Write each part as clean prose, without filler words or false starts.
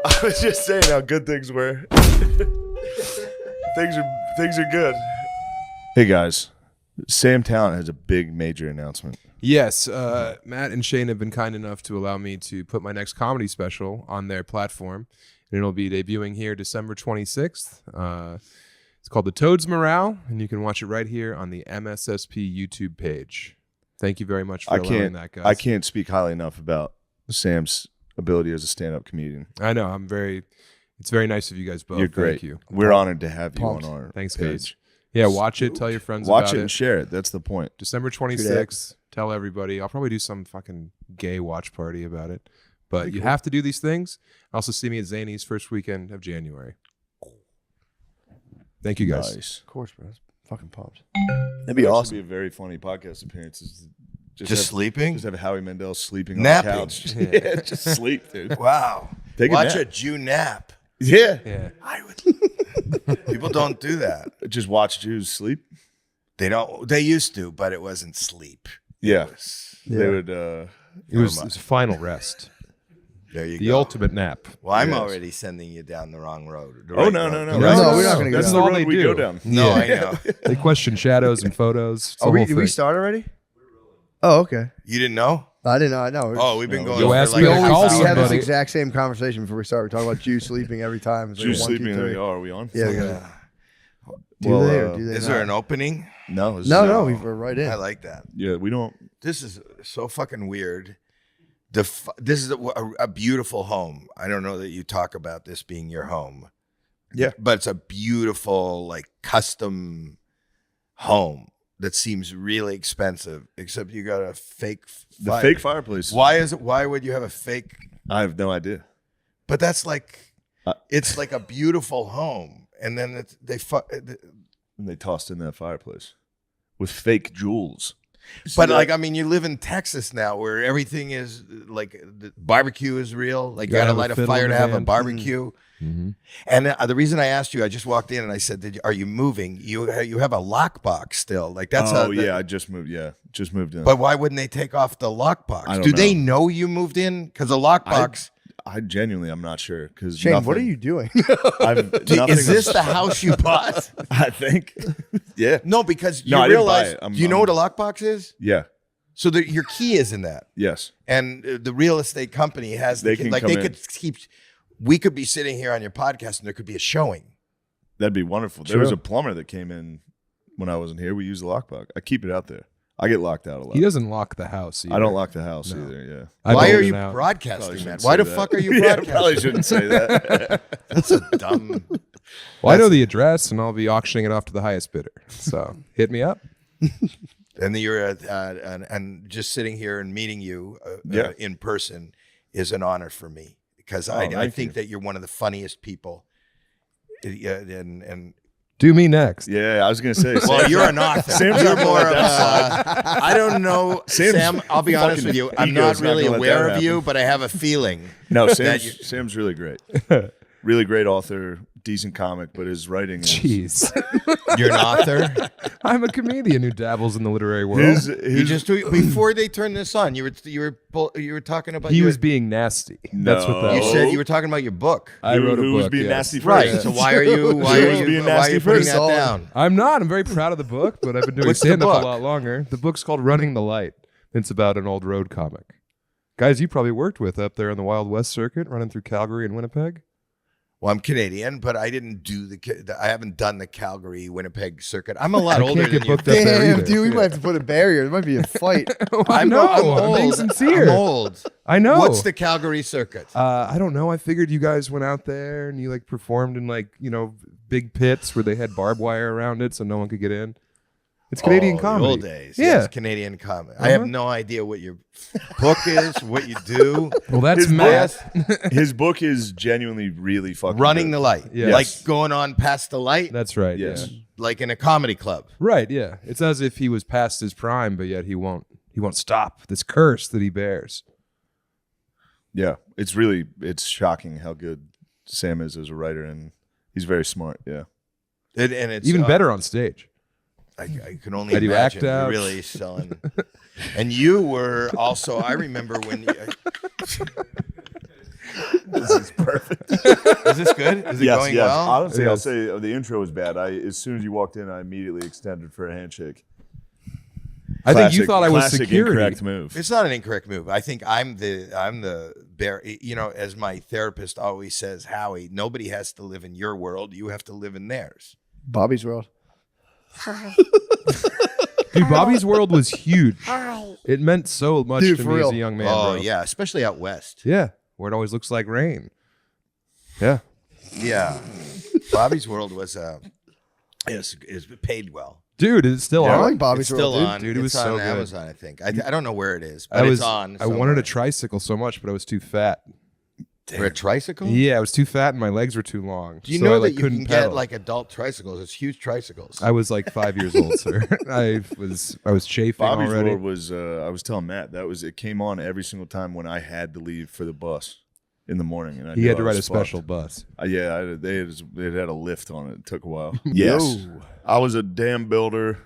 I was just saying how good things were. things are good. Hey guys, Sam Talent has a big major announcement. Yes, Matt and Shane have been kind enough to allow me to put my next comedy special on their platform, and it'll be debuting here December 26th. It's called The Toad's Morale, and you can watch it right here on the mssp YouTube page. Thank you very much for allowing that, guys. I can't speak highly enough about Sam's ability as a stand-up comedian. I know. It's very nice of you guys both. You're great. Thank you. We're honored to have you on our Thanks, page. guys. Yeah, watch it. Tell your friends Watch about it and share it. That's the point. December 26th. Tell everybody. I'll probably do some fucking gay watch party about it. But you have to do these things. Also see me at Zany's first weekend of January. Thank you, guys. Nice. Of course, bro. That's fucking pumped. That'd be awesome. It'd be a very funny podcast appearance. Just sleeping? Just have Howie Mandel sleeping Napping. on the couch. Yeah, just sleep, dude. Wow. Watch a Jew nap. Yeah. I would. People don't do that. Just watch Jews sleep? They don't. They used to, but it wasn't sleep. Yeah. They They would... It was final rest. There you The go. ultimate nap. Well, I'm Yes. already sending you down the wrong road. The Oh, right no, road. no. No, we're not gonna go That's down. the all road they we do. go down. No, I know. They question shadows and photos. It's a Are we? whole Did we thing. start already? Oh, okay. You didn't know? I didn't know. I know. Oh, we've been going You for asked like me a to half call hour. We have this somebody. exact same conversation before we start. We're talking about Jews sleeping every time. It's like Jews 1, 2, sleeping. 3. Are we on? Yeah. we Yeah. gotta- Do Well, they or do they Is not? there an opening? No. No, we're right in. I like that. Yeah, we don't... This is so fucking weird. This is a beautiful home. I don't know that you talk about this being your home. Yeah. But it's a beautiful, like, custom home that seems really expensive, except you got a fake fire. fake fireplace. Why would you have a fake? I have no idea. But that's like, it's like a beautiful home. And then And they tossed in that fireplace with fake jewels. But like, I mean, you live in Texas now, where everything is like the barbecue is real. Like, you got to light a fire to have a barbecue. Mm-hmm. And the reason I asked you, I just walked in and I said, "Are you moving? You have a lockbox still? Like that's I just moved. Yeah, just moved in. But why wouldn't they take off the lockbox? I don't Do they know. know you moved in? Because a lockbox. I genuinely, I'm not sure because Shane, what are you doing? Is this the house you bought? I think. Yeah. No, because you No, I didn't buy realize. it. Do you know what a lockbox is? Yeah. So your key is in that. Yes. And the real estate company has They can like come they in. could keep. We could be sitting here on your podcast and there could be a showing. That'd be wonderful. There was a plumber that came in when I wasn't here. We use the lockbox. I keep it out there. I get locked out a lot. He doesn't lock the house either. I don't lock the house either. Yeah. I Why vote are him you out. broadcasting Probably that? shouldn't Why say the that. fuck are you Yeah, broadcasting? probably shouldn't say that. That's a dumb. Well, I know the address, and I'll be auctioning it off to the highest bidder. So hit me up. And you're and just sitting here and meeting you in person is an honor for me because I thank think you. that you're one of the funniest people. And Do me next. Yeah, I was gonna say. well, you're an author. Sam's You're not more gonna of let that a. I don't know, Sam's Sam. I'll be honest fucking with you. I'm ego's not not really gonna let aware that of you, happen. but I have a feeling. No, that Sam's really great. Really great author, decent comic, but his writing is Jeez. You're an author. I'm a comedian who dabbles in the literary world. You just before they turned this on, you were talking about He was being nasty. That's what that You was. said you were talking about your book. I wrote a who book. was being yes. nasty first. Right. So why are you was being why are nasty you putting first. that down? I'm not. I'm very proud of the book, but I've been doing What's the stand-up book? a lot longer. The book's called Running the Light. It's about an old road comic. Guys you probably worked with up there on the Wild West circuit, running through Calgary and Winnipeg. Well, I'm Canadian, but I didn't do I haven't done the Calgary Winnipeg circuit. I'm a lot older can't than get you. booked up there Damn, either. dude, we might have to put a barrier. There might be a fight. I know. I'm I'm old. being sincere. I'm old. I know. What's the Calgary circuit? I don't know. I figured you guys went out there and you like performed in like, big pits where they had barbed wire around it so no one could get in. It's Canadian the comedy. old days. Yeah. Yes, Canadian comedy. I have no idea what your book is, what you do. Well, that's His Matt. His book is genuinely really fucking Running good. the light. Yes. Like going on past the light, That's right. Yes. Yeah. like in a comedy club. Right. Yeah. It's as if he was past his prime, but yet he won't stop this curse that he bears. Yeah, it's shocking how good Sam is as a writer, and he's very smart. Yeah. And it's Even better on stage. I can only I do imagine. act out. You're really selling. And you were also, I remember when This is perfect. Is this good? Is it Yes, going yes. well? Honestly, I'll Yes. say the intro was bad. As soon as you walked in, I immediately extended for a handshake. I think you Classic- thought I was classic security. incorrect move. It's not an incorrect move. I think I'm the bear. You know, as my therapist always says, Howie, nobody has to live in your world. You have to live in theirs. Bobby's World. Dude, Bobby's World was huge. It meant so much Dude, to for me as real. a young man, Oh bro. yeah, especially out west. Yeah, where it always looks like rain. Yeah. Yeah, Bobby's World was is paid well. Dude, is it still I on? like Bobby's It's still World, dude. on. Dude, it was it's on so good. Amazon, I think. I don't know where it is, but it's on. I wanted a tricycle so much, but I was too fat. for a tricycle. Yeah, I was too fat and my legs were too long. Do you so know I, that like, you couldn't can pedal. get like adult tricycles? It's huge tricycles. I was like 5 years old, sir. I was chafing Bobby's already. World was. I was telling Matt it came on every single time when I had to leave for the bus in the morning, and I He knew had to I ride a was special fucked. bus. They had a lift on it. It took a while. Yes, Yo. I was a dam builder.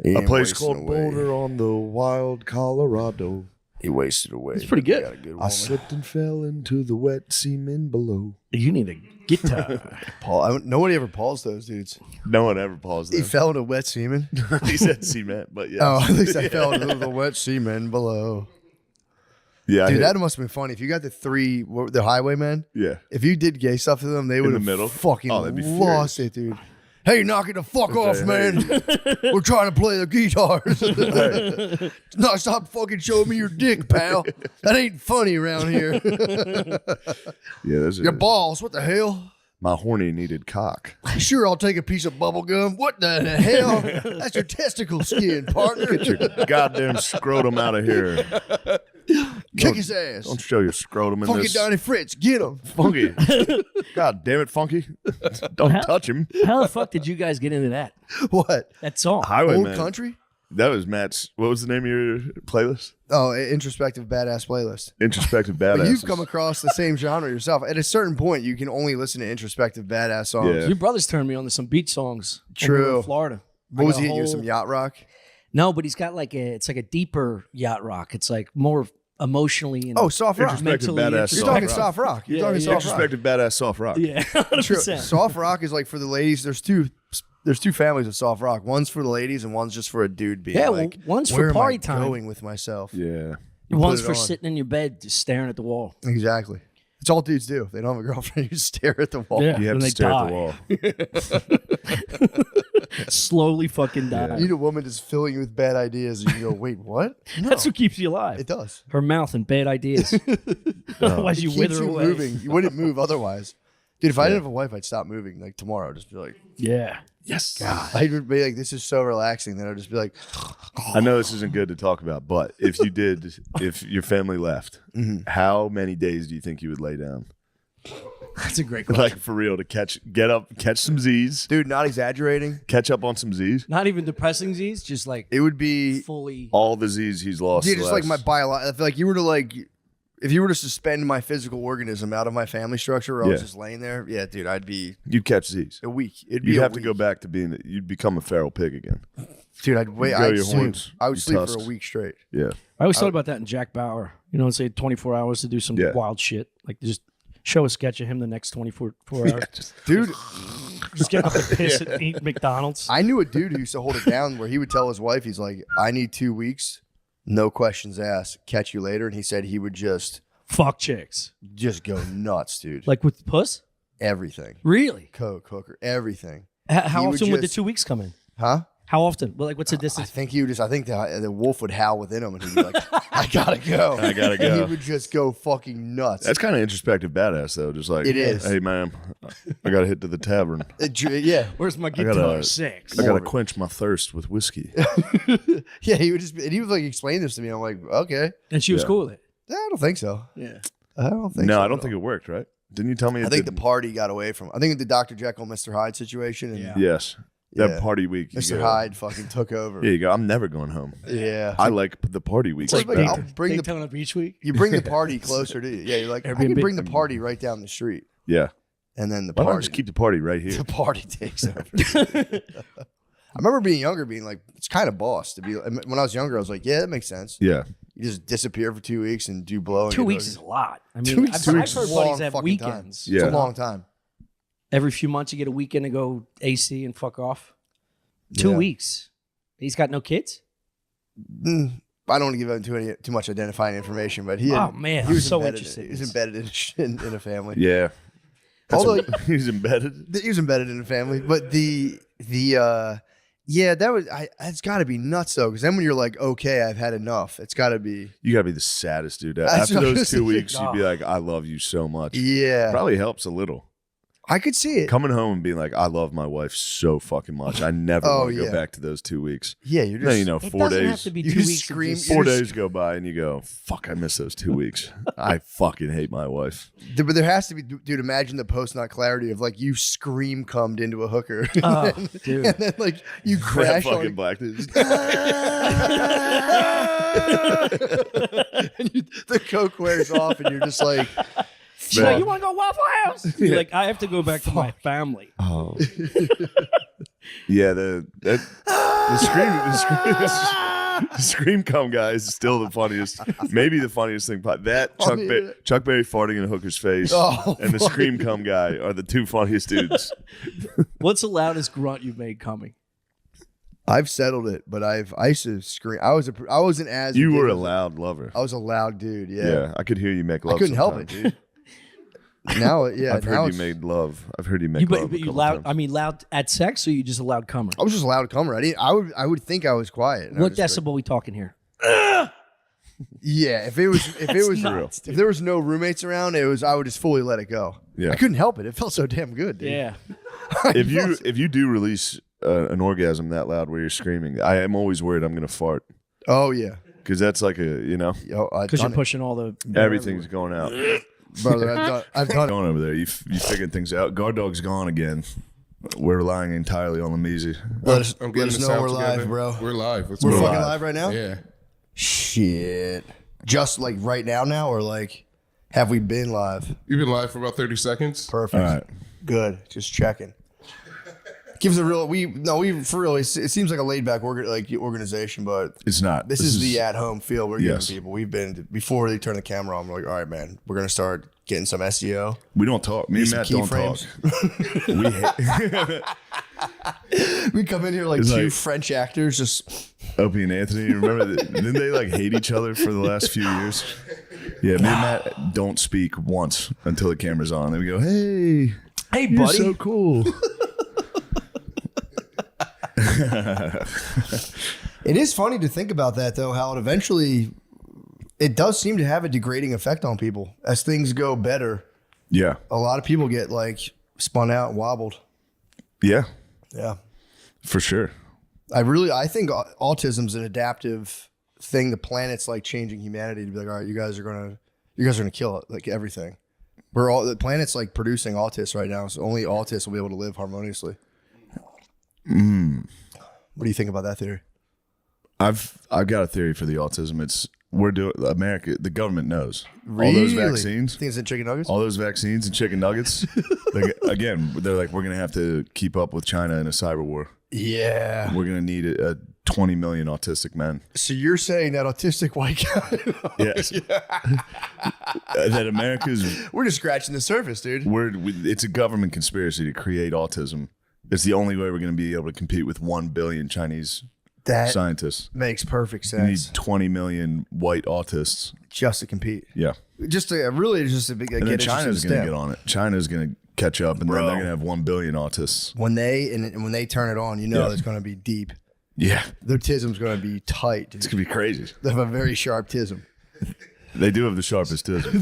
He A ain't place wasting called away. Boulder on the wild Colorado. He wasted away. It's pretty He good. got a good I woman. slipped and fell into the wet semen below. You need a guitar. Paul, nobody ever paused those dudes. No one ever paused He them. fell into wet semen. He said cement, but yeah. Oh, at least I fell into the wet semen below. Yeah, Dude, that must have been funny. If you got the highwaymen, yeah. if you did gay stuff to them, they would the have middle? fucking Oh, they'd be lost it, dude. Hey, knock it the fuck off, Hey. man. We're trying to play the guitars. No, stop fucking showing me your dick, pal. That ain't funny around here. Yeah, those Your are, balls, what the hell? my horny needed cock. Sure, I'll take a piece of bubble gum. What the hell? That's your testicle skin, partner. Get your goddamn scrotum out of here. Kick his ass. Don't show your scrotum in Funky this. Donnie Fritz, get him. Funky. God damn it, Funky. Don't touch him. How the fuck did you guys get into that? What? That song. Old Highwayman. country? That was Matt's. What was the name of your playlist? Oh, introspective badass playlist. Introspective But Badass. you've come across the same genre yourself. At a certain point, you can only listen to introspective badass songs. Yeah. Your brothers turned me on to some beach songs. when we were True. in Florida. What I was got he a hitting you? whole- Some yacht rock? No, but he's got like it's like a deeper yacht rock. It's like more emotionally and Oh, soft rock. Introspective mentally badass You're soft talking rock. soft rock. You're Yeah, talking yeah. soft rock. Introspective Badass Soft Rock. yeah, True. 100%. Soft rock is like for the ladies. There's two families of soft rock. One's for the ladies and one's just for a dude being Yeah, like, well, one's where for am I party time. going with myself. Yeah. One's put it for on. sitting in your bed just staring at the wall. Exactly. It's all dudes do. They don't have a girlfriend. You just stare at the wall. Yeah. You have When to they stare die. at the wall. Slowly fucking die. You need a woman just filling you with bad ideas, and you go, "Wait, what?" That's what keeps you alive. It does. Her mouth and bad ideas. Otherwise, you It keeps wither you away. moving. You wouldn't move otherwise. Dude, if I didn't have a wife, I'd stop moving. Like tomorrow, just be like, Yeah. Yes. I would be like, "This is so relaxing." Then I'd just be like, I know this isn't good to talk about, but if your family left, how many days do you think you would lay down? That's a great question. Like for real to get up, catch some Z's, "Dude, not exaggerating. catch up on some Z's. Not even depressing Z's, just like It would be fully. All the Z's he's lost. dude, just like my last- biological. Like you were to like, if you were to suspend my physical organism out of my family structure, where I was Yeah. just laying there, yeah, dude, I'd be You'd catch Z's. a week. It'd be You'd a have to week. go back to being. You'd become a feral pig again. Dude, I'd wait. Grow I'd your sleep. horns, I would your sleep for tusks. a week straight. Yeah. I always thought about that in Jack Bauer. You know, say 24 hours to do some Yeah. wild shit. Like just show a sketch of him the next 24 hours. Dude, Just get up and piss and eat McDonald's. I knew a dude who used to hold it down where he would tell his wife, he's like, "I need 2 weeks, no questions asked. Catch you later." And he said he would just Fuck chicks. go nuts, dude. Like with puss? Everything, Really? coke, hooker, everything. How He would often would the just- 2 weeks come in? Huh? How often? Well, like what's the I distance? think he would just. I think the wolf would howl within him, and he'd be like, "I gotta go. I gotta And he go. would just go fucking nuts. That's kind of introspective badass though. Just like It is. Hey man, I gotta hit to the tavern. Yeah, Where's my gotta- guitar? 6. I gotta quench my thirst with whiskey. yeah. He would just. And he would like explain this to me. I'm like, okay. And she was Yeah. cool with it. I don't think so. Yeah. I don't think. No, so I at don't all. think it worked. Right? Didn't you tell me? It I think the didn't? party got away from. I think the Dr. Jekyll, Mr. Hyde situation. And Yeah. Yes, that Yeah. party week. you Mr. go- Hyde fucking took over. Yeah, you go. I'm never going home. Yeah. I like the party week. It's like, better. I'll bring the Daytona Beach Week. you bring the party closer to you. Yeah, you're like, I can Airbnb. bring the party right down the street, Yeah. and then the Why not party. just keep the party right here? The party takes over. I remember being younger, being like, it's kind of boss to be. When I was younger, I was like, yeah, that makes sense. Yeah. You just disappear for 2 weeks and do blow. And 2 get weeks hookers. is a lot. I 2 mean, weeks- I've 2 weeks heard is a buddies long have fucking weekends. It's Yeah. a long time. Every few months, you get a weekend to go AC and fuck off. 2 Yeah. weeks. He's got no kids? I don't want to give out too much identifying information, but he. Oh, man, he I'm was so embedded, interested in He was this. embedded in a family. Yeah. Although He's embedded. he was embedded in a family, but yeah, that was. It's got to be nuts though, because then when you're like, okay, I've had enough. It's got to be. You gotta be the saddest dude. That's After what I those was 2 weeks, you'd be Oh. like, I love you so much. Yeah, Probably helps a little. I could see it. Coming home and being like, I love my wife so fucking much. I never Oh, want to yeah. go back to those 2 weeks. Yeah, you're Then, just. It 4 doesn't have days. to be you 2 just weeks. scream- Just, 4 days go by and you go, fuck, I miss those 2 weeks. I fucking hate my wife. But there has to be, dude. Imagine the post-nut clarity of like you scream cummed into a hooker, oh, dude. and then like you That crash fucking on, black dude. and the coke wears off, and you're just like, She's like, you want to go Waffle House? You're like, I have to go back to my family. Oh. Yeah, the scream cum guy is still the funniest. Maybe the funniest thing. That Chuck Berry farting in a hooker's face Oh, and the scream cum guy are the two funniest dudes. What's the loudest grunt you've made coming? I've settled it, but I used to scream. I wasn't as You were a ridiculous. loud lover. I was a loud dude. Yeah, Yeah, I could hear you make love. I couldn't help it, sometimes. dude. Now, yeah, I've now heard you it's- made love. I've heard you make love. But a you couple loud? times. I mean, loud at sex, or you just a loud comer? I was just a loud comer. I would think I was quiet. and I What was just decibel we talking here? like- yeah, if there was no roommates around, I would just fully let it go. Yeah. I couldn't help it. It felt so damn good, dude. Yeah. if you do release an orgasm that loud where you're screaming, I am always worried I'm gonna fart Oh yeah. because that's like I've Because you're done it. pushing all the everything's going out. Brother, I've done it. Going over there, you figuring things out. Guard dog's gone again. We're relying entirely on the Measy. Let us, I'm let getting us this know out we're together. live, bro. We're live. Let's We're go. fucking live right now? Yeah. Shit. Just like right now, or like, have we been live? You've been live for about 30 seconds. Perfect. All right. Good. Just checking. Gives a real for real. It seems like a laid back organization, but It's not. this is the at home feel we're Yes. giving people. We've been before they turn the camera on. We're like, all right, man, we're gonna start getting some SEO. We don't talk. Me and Some Matt don't talk. keyframes. We come in here like It's two like- French actors, just Opie and Anthony, remember didn't they like hate each other for the last few years? Yeah, me and Matt don't speak once until the camera's on. Then we go, hey, Hey, you're buddy. so cool. It is funny to think about that, though, how it does seem to have a degrading effect on people. As things go better, Yeah. a lot of people get like spun out and wobbled. Yeah, Yeah. for sure. I think autism's an adaptive thing. The planet's like changing humanity to be like, all right, you guys are gonna kill it, like everything. The planet's like producing autists right now, so only autists will be able to live harmoniously. What do you think about that theory? I've got a theory for the autism. America, the government knows. All those vaccines. Things in chicken nuggets? All those vaccines and chicken nuggets. Again, they're like, we're going to have to keep up with China in a cyber war. Yeah. We're going to need 20 million autistic men. So you're saying that autistic white guy? Yes. That America's, We're just scratching the surface, dude. it's a government conspiracy to create autism. It's the only way we're going to be able to compete with 1 billion Chinese That scientists. makes perfect We need sense. 20 million white autists. Just to compete. Yeah. Just to get And then interested in China's going to STEM. get on it. China's going to catch up, and then they're going to have 1 billion autists. When they turn it on, Yeah. it's going to be deep. Yeah. Their tism's going to be tight. It's going to be crazy. They have a very sharp tism. They do have the sharpest tism.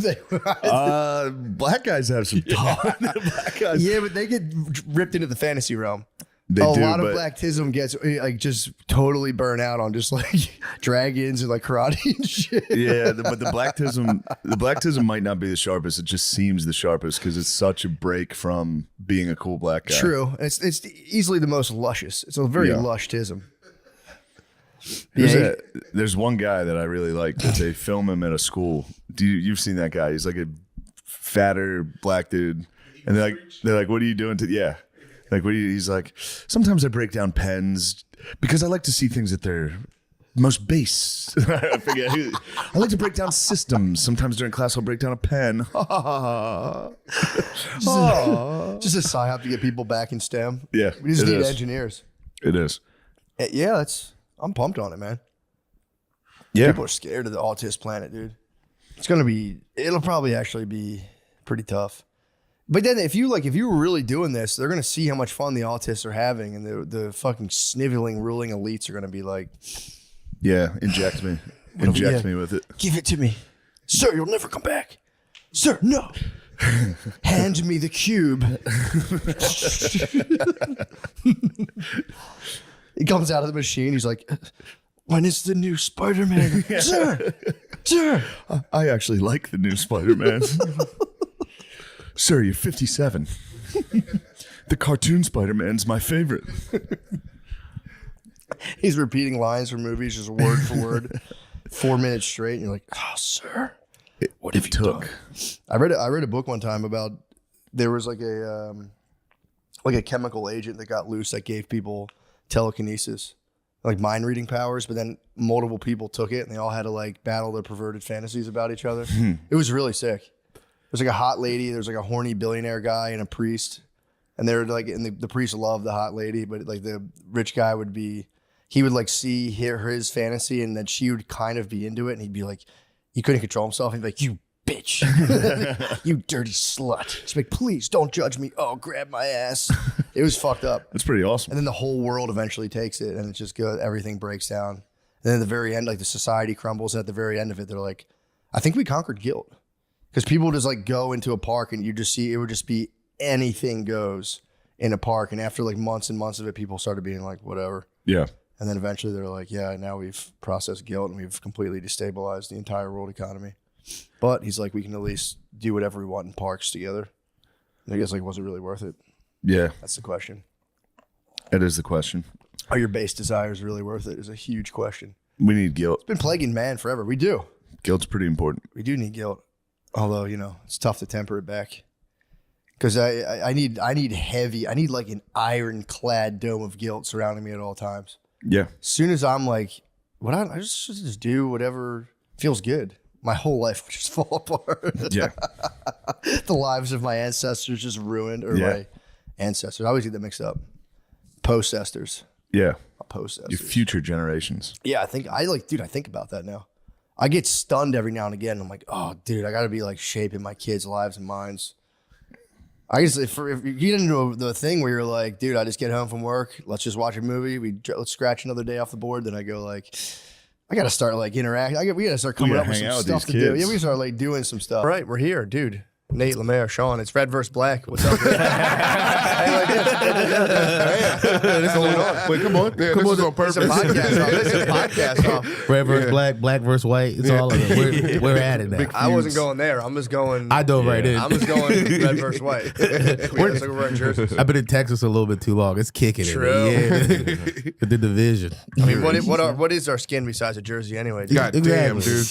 Black guys have some talk. Black guys. Yeah, but they get ripped into the fantasy realm. They a do, lot of but black tism gets like just totally burnt out on just like dragons and like karate and shit. yeah, but the blacktism might not be the sharpest. It just seems the sharpest because it's such a break from being a cool black guy. True. It's easily the most luscious. It's a very Yeah. lush tism. There's one guy that I really like that they film him at a school. You've seen that guy? He's like a fatter black dude, and they're like, "What are you doing to?" Yeah, Like he's like, sometimes I break down pens because I like to see things at their most base. I forget. I like to break down systems. Sometimes during class, I'll break down a pen. Just a psyop to get people back in STEM. Yeah, We just it need is. engineers. It is. Yeah, I'm pumped on it, man. Yeah. People are scared of the autist planet, dude. It'll probably actually be pretty tough. But then if you were really doing this, they're gonna see how much fun the autists are having, and the fucking sniveling, ruling elites are gonna be like, Yeah, inject me. Inject me with it. give it to me. Sir, you'll never come back. Sir, no. Hand me the cube. He comes out of the machine. He's like, when is the new Spider-Man? Sir. I actually like the new Spider-Man. Sir, you're 57. The cartoon Spider-Man's my favorite. He's repeating lines from movies just word for word, 4 minutes straight. And you're like, oh, sir. What have you took? I read a book one time about there was like a chemical agent that got loose that gave people telekinesis, like mind reading powers, but then multiple people took it and they all had to like battle their perverted fantasies about each other. It was really sick. There's like a hot lady, there's like a horny billionaire guy and a priest. And they're like, and the priest loved the hot lady, but like the rich guy would like hear his fantasy, and then she would kind of be into it, and he'd be like, he couldn't control himself. He'd be like, you bitch, you dirty slut. She's like, please don't judge me. Oh, grab my ass. It was fucked up. That's pretty awesome. And then the whole world eventually takes it, and it's just good. Everything breaks down. And then at the very end, like the society crumbles. And at the very end of it, they're like, I think we conquered guilt. Because people just like go into a park and you just see, it would just be anything goes in a park. And after like months and months of it, people started being like, whatever. Yeah. And then eventually they're like, yeah, now we've processed guilt and we've completely destabilized the entire world economy. But he's like, we can at least do whatever we want in parks together. And I guess like, was it really worth it? Yeah. That's the question. That is the question. Are your base desires really worth it? Is a huge question. We need guilt. It's been plaguing man forever. We do. Guilt's pretty important. We do need guilt. Although, it's tough to temper it back. Because I need like an ironclad dome of guilt surrounding me at all times. Yeah. As soon as I'm like, I just do whatever feels good, my whole life will just fall apart. Yeah. The lives of my ancestors just ruined, or Yeah. my ancestors. I always get that mixed up. Post-esters. Yeah. Post-esters. Your future generations. Yeah, I think about that now. I get stunned every now and again. I'm like, oh, dude, I got to be like shaping my kids' lives and minds. I guess if you get into the thing where you're like, dude, I just get home from work, let's just watch a movie, let's scratch another day off the board. Then I go like, I got to start like interacting. We got to start coming up with hang some out with stuff to these do. kids. Yeah, we start like doing some stuff. All right, we're here, dude. Nate, Lemaire, Sean, it's Red vs. Black. What's up? What's going on? Wait, come on. Yeah, come on. On purpose. It's a podcast off. Red versus black, black versus white. It's all of it. We're at it now. I wasn't going there. I'm just going. I dove right in. I'm just going red versus white. We're wearing jerseys. I've been in Texas a little bit too long. It's kicking True. it. Yeah. The division. I mean, what is our skin besides a jersey anyway? Dude? God damn, dude.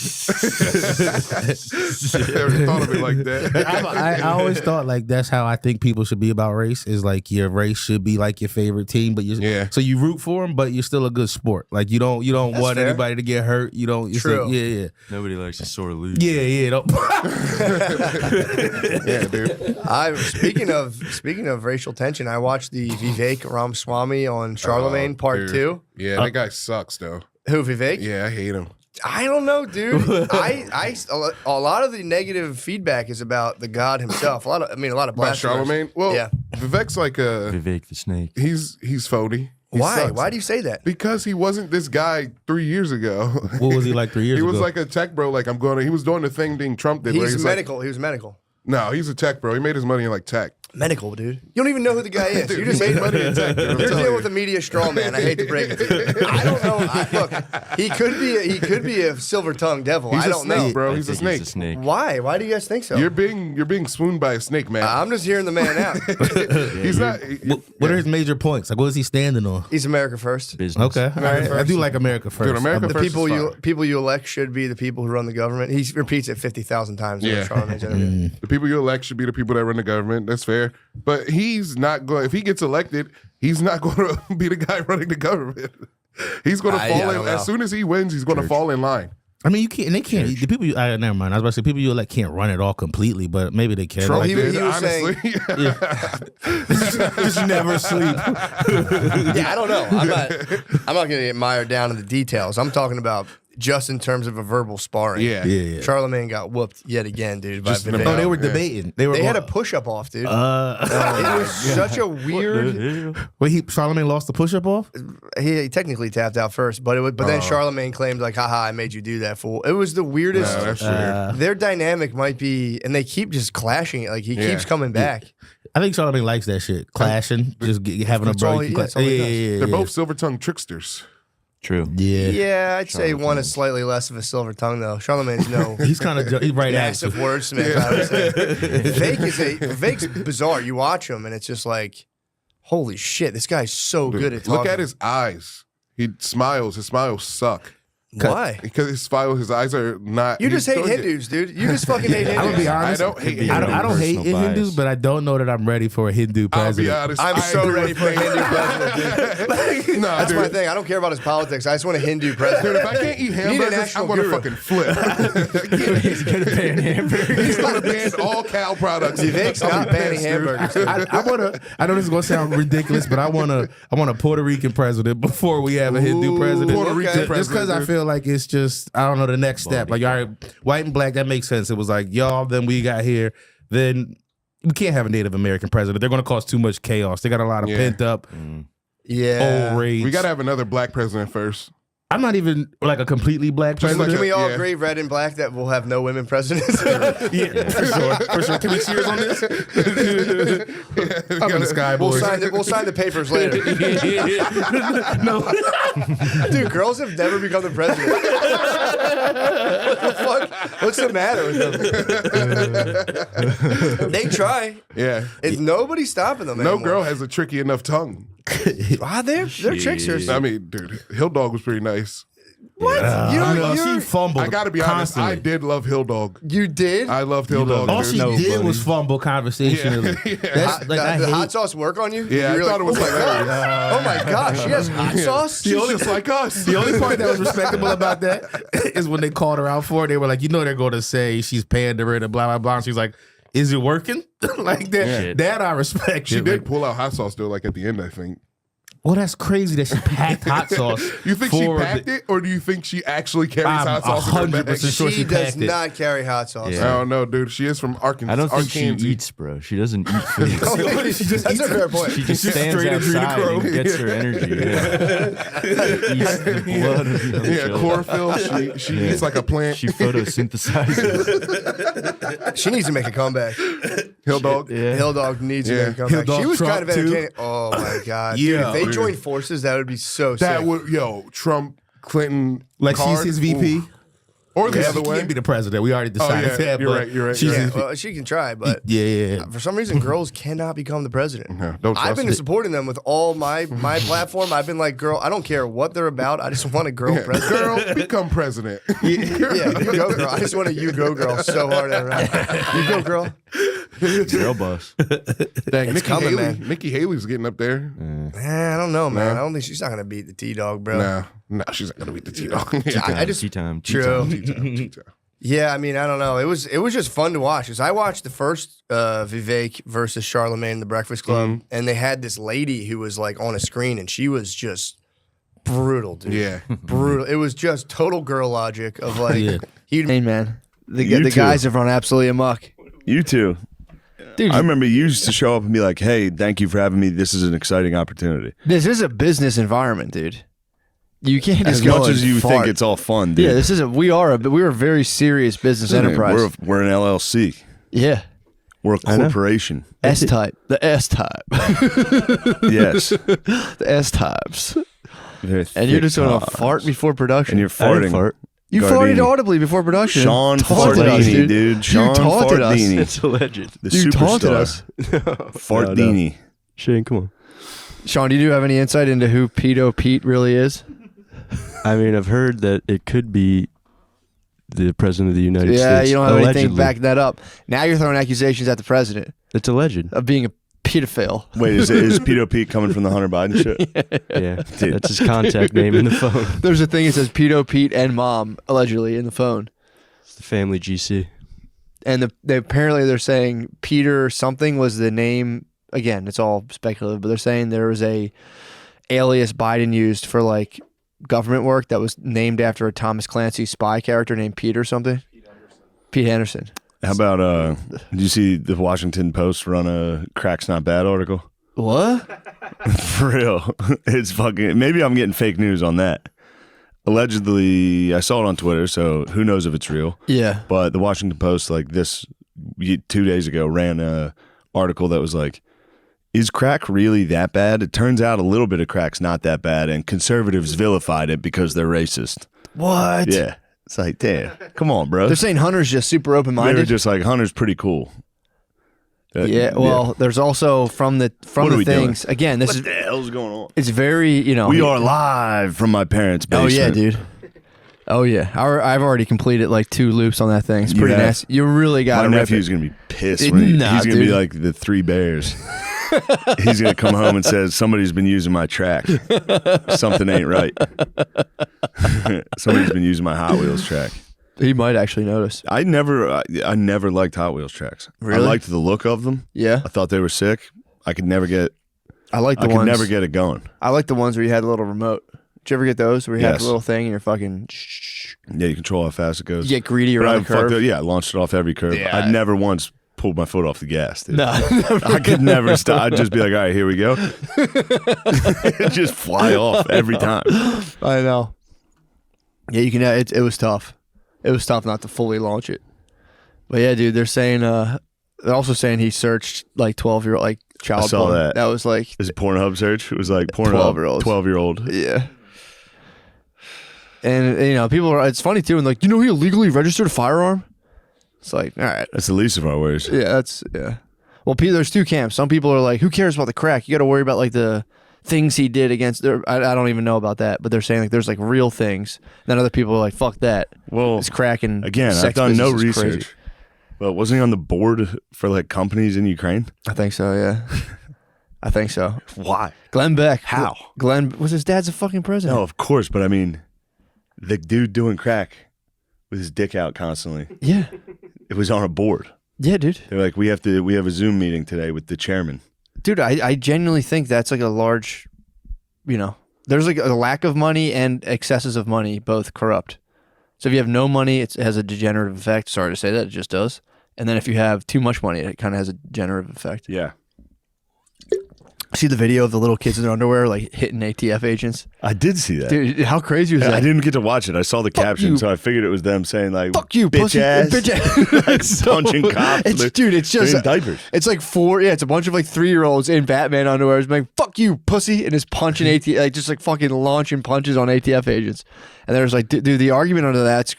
Never thought of it like that. I always thought like that's how I think people should be about race. Is like your race should be like your favorite team, but so you root for them, but you're still a good sport. Like you don't want fair. anybody to get hurt. You don't. True. Like, yeah. Nobody likes to sore lose. Yeah. Don't. Yeah, dude. Speaking of racial tension, I watched the Vivek Ramaswamy on Charlemagne Part dude. 2. Yeah, that guy sucks though. Who, Vivek? Yeah, I hate him. I don't know, dude. A lot of the negative feedback is about the god himself. A lot of About blasphemers. Charlemagne? Well, Yeah. Vivek's like Vivek the snake. he's phony. He Why? sucks. Why do you say that? Because he wasn't this guy 3 years ago. What was he like 3 years He ago? was like a tech bro. Like he was doing the thing Trump did. where He's he's like, medical. He was medical. no, he's a tech bro. He made his money in like tech. Medical, dude. You don't even know who the guy is. Dude, You just he made made money in tech. Dude, I'm You're telling dealing you. with a media straw man. I hate to break it to you. I don't know. Look, he could be a silver tongued devil. He's I a don't snake, know. bro. I He's a think snake. He's a snake. Why? Why do you guys think so? You're being swooned by a snake, man. I'm just hearing the man out. He's not. What are his major points? Like, what is he standing on? He's America first. Business. Okay, I do like America first. Dude, America The first people is fine. people you elect should be the people who run the government. He repeats it 50,000 times in Yeah. Charlemagne's interview. The people you elect should be the people that run the government. That's fair. fair. But he's not going. If he gets elected, he's not going to be the guy running the government. He's going to fall in as soon as he wins. He's going to fall in line. I mean, you can't. And they can't. The people. Never mind. I was about to say people you elect can't run it all completely, but maybe they can. Trump Like, he did, was honestly. just never sleep. Yeah, I don't know. I'm not going to get mired down in the details. I'm talking about just in terms of a verbal sparring. Yeah. Charlemagne got whooped yet again, dude. By Just in the Vivek. mouth. They were debating. They They had a push-up off, dude. it was such a weird. Wait, Charlemagne lost the push-up off. He technically tapped out first, but then Charlemagne claimed like, "Haha, I made you do that, fool." It was the weirdest. No, that's weird. Their dynamic might be, and they keep just clashing. Like he keeps coming back. I think Charlemagne likes that shit, clashing, just having a That's all break. he- that's all he does. They're both silver-tongued tricksters. True. Yeah. Yeah, I'd say one is slightly less of a silver tongue though. Charlemagne's no. He's kind of he's right at massive you. wordsmith. I would say. Vivek's bizarre. You watch him and it's just like, holy shit, this guy's so good at talking. Look at his eyes. He smiles. His smiles suck. Why? Because his eyes are not. You he's just hate doing it. Hindus, dude. You just fucking hate Hindus. I'm gonna be honest. I don't hate Hindus. I don't hate Personal Hindus, bias. but I don't know that I'm ready for a Hindu I'll president. be honest. I'm I so agree ready with for a Nick. Hindu president, dude. Nah, That's dude. my thing. I don't care about his politics. I just want a Hindu president. Dude, if I can't eat You need an hamburgers, actual I'm gonna guru. fucking flip. He's gonna ban hamburgers. He's gonna ban all cow products. Vivek's not banning hamburgers. Dude. I know this is gonna sound ridiculous, but I want a Puerto Rican president before we have a Hindu president. Puerto Rican Just president, because I dude. feel like it's just I don't know the next step. Like all right, white and black, that makes sense. It was like y'all, then we got here, then we can't have a Native American president. They're gonna cause too much chaos. They got a lot of pent up Yeah. old rage. We gotta have another black president first. I'm not even like a completely black Just president. Can we all Yeah. agree, red and black, that we'll have no women presidents? Yeah, for sure. Can we cheers on this? I'm in the sky, We'll boys. sign the papers later. No. Dude, girls have never become the president. What the fuck? What's the matter with them? They try. Yeah. It's nobody's stopping them No anymore. girl has a tricky enough tongue. They're tricksters. I mean, dude, Hill Dog was pretty nice. What? She fumbled. I gotta be honest. constantly. I did love Hill Dog. You did? I loved Hill Dog. All dude. she No, did buddy. was fumble conversationally. Hot, I the hate- hot sauce work on you? Yeah, You were I thought it was oh my hilarious. God. Oh my gosh, she has hot sauce? She's just like us. The only part that was respectable about that is when they called her out for it. They were like, you know, they're going to say she's pandering and blah, blah, blah. And she's like, is it working? Like that. Yeah. That I respect. She Shit, did like, pull out hot sauce though, like at the end, I think. well, that's crazy that she packed hot sauce. You think she for packed it, or do you think she actually carries I'm hot sauce in her bag? 100% sure She she does packed it. not carry hot sauce. Yeah. I don't know, dude. She is from Arkansas. I don't think Arkansas. she eats, bro. She doesn't eat food. She just That's eats a fair point. She just She's stands straight outside adrenochrome. and gets her energy. Yeah. Eats the blood of the Yeah, chlorophyll. She eats like a plant. She photosynthesizes. She needs to make a comeback. Hill Dog. Yeah. Hill Dog needs Yeah. to make a comeback. Hill Dog She was Trump, kind of too. entertaining. Oh my God. Yeah. Dude, if they Dude. joined forces, that would be so That sick. would Trump, Clinton, Like card, she's his VP. ooh. Or the Yeah, other she way. can't be the president. We already decided yeah, that. you're but right, you're right, she's you're Yeah, his well, she can try, but yeah. for some reason, girls cannot become the president. No, don't I've trust been it. supporting them with all my platform. I've been like, girl, I don't care what they're about. I just want a girl president. Girl, become president. Yeah, you go, girl. I just want a you go, girl, so hard around. You go, girl. Girl boss. Dang, Nikki coming, Haley. man. Nikki Haley's getting up there. Man, I don't know, man. I don't think she's not gonna beat the T-Dog, bro. No, she's not gonna beat the T-Dog. I just Tea time. true. T-Time. Yeah, I mean, I don't know. It was just fun to watch. Cause I watched the first Vivek versus Charlemagne in the Breakfast Club, and they had this lady who was like on a screen, and she was just brutal, dude. Yeah. Brutal. It was just total girl logic of like, Yeah. hey man, the You too. guys have run absolutely amok. You too. Dude, I remember you used to show up and be like, "Hey, thank you for having me. This is an exciting opportunity." This is a business environment, dude. You can't just As go much and as you fart. think it's all fun, dude. Yeah, this is we're a very serious business enterprise. We're an LLC. Yeah, We're a corporation. S type, the S type, Yes. the S types, Very and you're thick just going to times. fart before production. And you're I didn't farting. fart. You Gardini. farted audibly before production. Sean Taunted us, Fardini, dude. Sean taunted us. Fardini. It's alleged. The You taunted superstar. us. Fardini. Shane, come on. Sean, do you have any insight into who Pedo Pete really is? I mean, I've heard that it could be the president of the United States. Yeah, you don't have anything Allegedly. backing that up. Now you're throwing accusations at the president It's alleged. of being a pedophile. Wait, is Pedo Pete coming from the Hunter Biden shit? Yeah, Dude. that's his contact name in the phone. There's a thing that says pedo Pete and mom allegedly in the phone. It's the family GC. And apparently they're saying Peter something was the name. Again, it's all speculative, but they're saying there was a alias Biden used for like government work that was named after a Thomas Clancy spy character named Pete or something. Pete Henderson. How about did you see the Washington Post run a "Crack's Not Bad" article? What? For real, it's fucking. Maybe I'm getting fake news on that. Allegedly, I saw it on Twitter, so who knows if it's real. Yeah. But the Washington Post, like 2 days ago, ran a article that was like, is crack really that bad? It turns out a little bit of crack's not that bad, and conservatives vilified it because they're racist. What? Yeah. It's like, damn, come on, bro. They're saying Hunter's just super They were open-minded. just like, Hunter's pretty cool. Yeah, well, there's also from the What are we doing? things again. This What is the hell's going on? it's very We are live from my parents' Oh basement. yeah, dude. Oh yeah, I've already completed like 2 loops on that thing. It's pretty Yeah. nasty. You really got to My rip nephew's it. gonna be pissed. It- When he's nah, gonna be dude. like the 3 Bears. He's gonna come home and says somebody's been using my track. Something ain't right. Somebody's been using my Hot Wheels track. He might actually notice. I never liked Hot Wheels tracks. Really? I liked the look of them. Yeah, I thought they were sick. I could never get. I like the I could ones. never get it going. I like the ones where you had a little remote. Did you ever get those where you had Yes. the little thing and you're fucking? Yeah, you control how fast it goes. You get greedy But around I the curve. I launched it off every curve. Yeah. I never once pulled my foot off the gas. Dude. No, I could never stop. I'd just be like, all right, here we go. Just fly off every time. I know. Yeah, you can. It was tough. It was tough not to fully launch it. But yeah, dude, they're saying. They're also saying he searched like 12-year-old like child I saw porn. that. That was like Is it Pornhub search? It was like Pornhub 12-year-olds. 12-year-old. yeah. And you know, people are. It's funny too, and like, you know, he illegally registered a firearm. It's like, all right, That's the least of our worries. yeah, that's yeah. Well, there's 2 camps. Some people are like, who cares about the crack? You got to worry about like the things he did against. I don't even know about that, but they're saying like there's like real things. Then other people are like, fuck that. Well, It's crack and again, sex I've done no business is crazy. research. But wasn't he on the board for like companies in Ukraine? I think so. Yeah, I think so. Why? Glenn Beck. How? Glenn was his dad's a fucking president. No, of course. But I mean, the dude doing crack with his dick out constantly. Yeah. It was on a board. Yeah, dude. They're like, we have a Zoom meeting today with the chairman. Dude, I genuinely think that's like a large, you know, there's like a lack of money and excesses of money, both corrupt. So if you have no money, it has a degenerative effect. Sorry to say that, it just does. And then if you have too much money, it kind of has a degenerative effect. Yeah. See the video of the little kids in their underwear like hitting ATF agents? I did see that. Dude, how crazy was I that? didn't get to watch it. I saw the caption, you. so I figured it was them saying like, Fuck you, bitch pussy. ass. Bitch ass. Like So- punching cops. It's, dude, it's They're just in diapers. It's like it's a bunch of like 3-year-olds in Batman underwear. It's like, fuck you, pussy, and is punching ATF, like just like fucking launching punches on ATF agents. And there's like, dude, the argument under that's,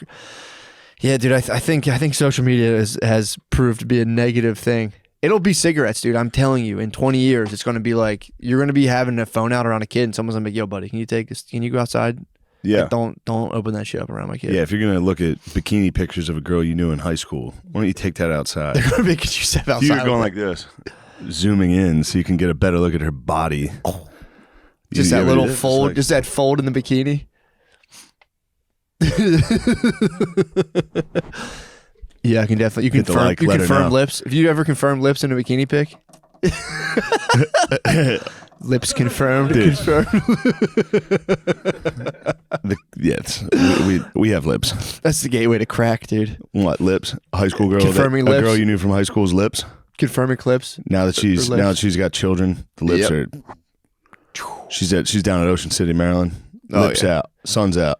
yeah, dude, I think social media has proved to be a negative thing. It'll be cigarettes, dude. I'm telling you, in 20 years, it's going to be like, you're going to be having a phone out around a kid and someone's going to be like, yo, buddy, can you take this? Can you go outside? Yeah. Like, don't open that shit up around my kid. Yeah, if you're gonna look at bikini pictures of a girl you knew in high school, why don't you take that outside? They're going to make you step outside. You're going like this, zooming in so you can get a better look at her body. just You that ever little do this? fold, Like- just that fold in the bikini. Yeah, I can definitely. You Hit the confirm. like, You let her confirm know. lips. If you ever confirm lips in a bikini pic, lips confirmed. Dude. Confirmed. Yes, we have lips. That's the gateway to crack, dude. What lips? A high school girl. Confirming A lips. girl you knew from high school's lips. Confirming clips. Now that she's lips. got children, the lips Yep. are. She's down at Ocean City, Maryland. Oh, Lips yeah. out, sun's out.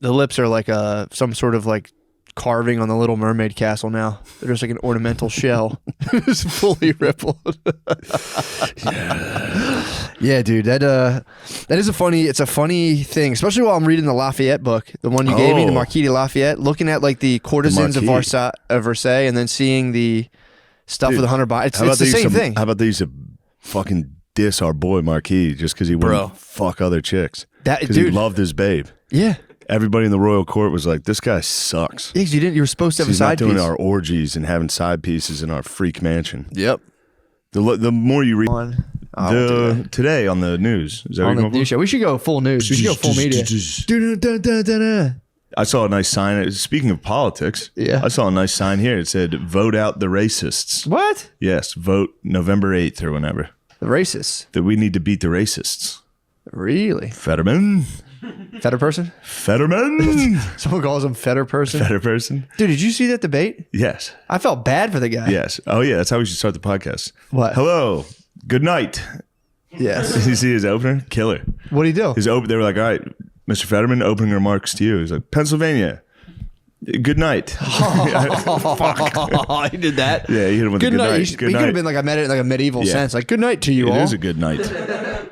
The lips are like some sort of like carving on the Little Mermaid castle. Now they're just like an ornamental shell, just fully rippled. Yeah, dude, that is a funny thing, especially while I'm reading the Lafayette book, the one you gave me, the Oh. Marquis de Lafayette, looking at like the courtesans of Marquis. Versailles, and then seeing the stuff Dude, with the Hunter Biden. It's How about the they used same to- thing. How about they used to fucking diss our boy Marquis just because he Bro. wouldn't fuck other chicks? That Because he dude, loved his babe. yeah, Everybody in the royal court was like, "This guy sucks." Yeah, 'cause you were supposed to have He's a not side doing piece. our orgies and having side pieces in our freak mansion. Yep. The more you read On today on the news, is that what on you're the going for? news show. We should go full news. We should go full media. Dun-dun-dun-dun-dun-dun. I saw a nice sign. Speaking of politics, Yeah. I saw a nice sign here. It said, "Vote out the racists." What? Yes, vote November 8th or whenever. The racists. That we need to beat the racists. Really? Fetterman. Fetter person? Fetterman. Someone calls him fetter person. Fetter person. Dude, did you see that debate? Yes. I felt bad for the guy. Yes. Oh, yeah. That's how we should start the podcast. What? Hello. Good night. Yes. Did you see his opener? Killer. What'd he do? They were like, "All right, Mr. Fetterman, opening remarks to you." He's like, "Pennsylvania. Good night." Oh, he did that. Yeah, he hit him with Good a good night. night. He could have been like, I meant it in like a medieval Yeah. sense. Like, good night to you all. It is a good night.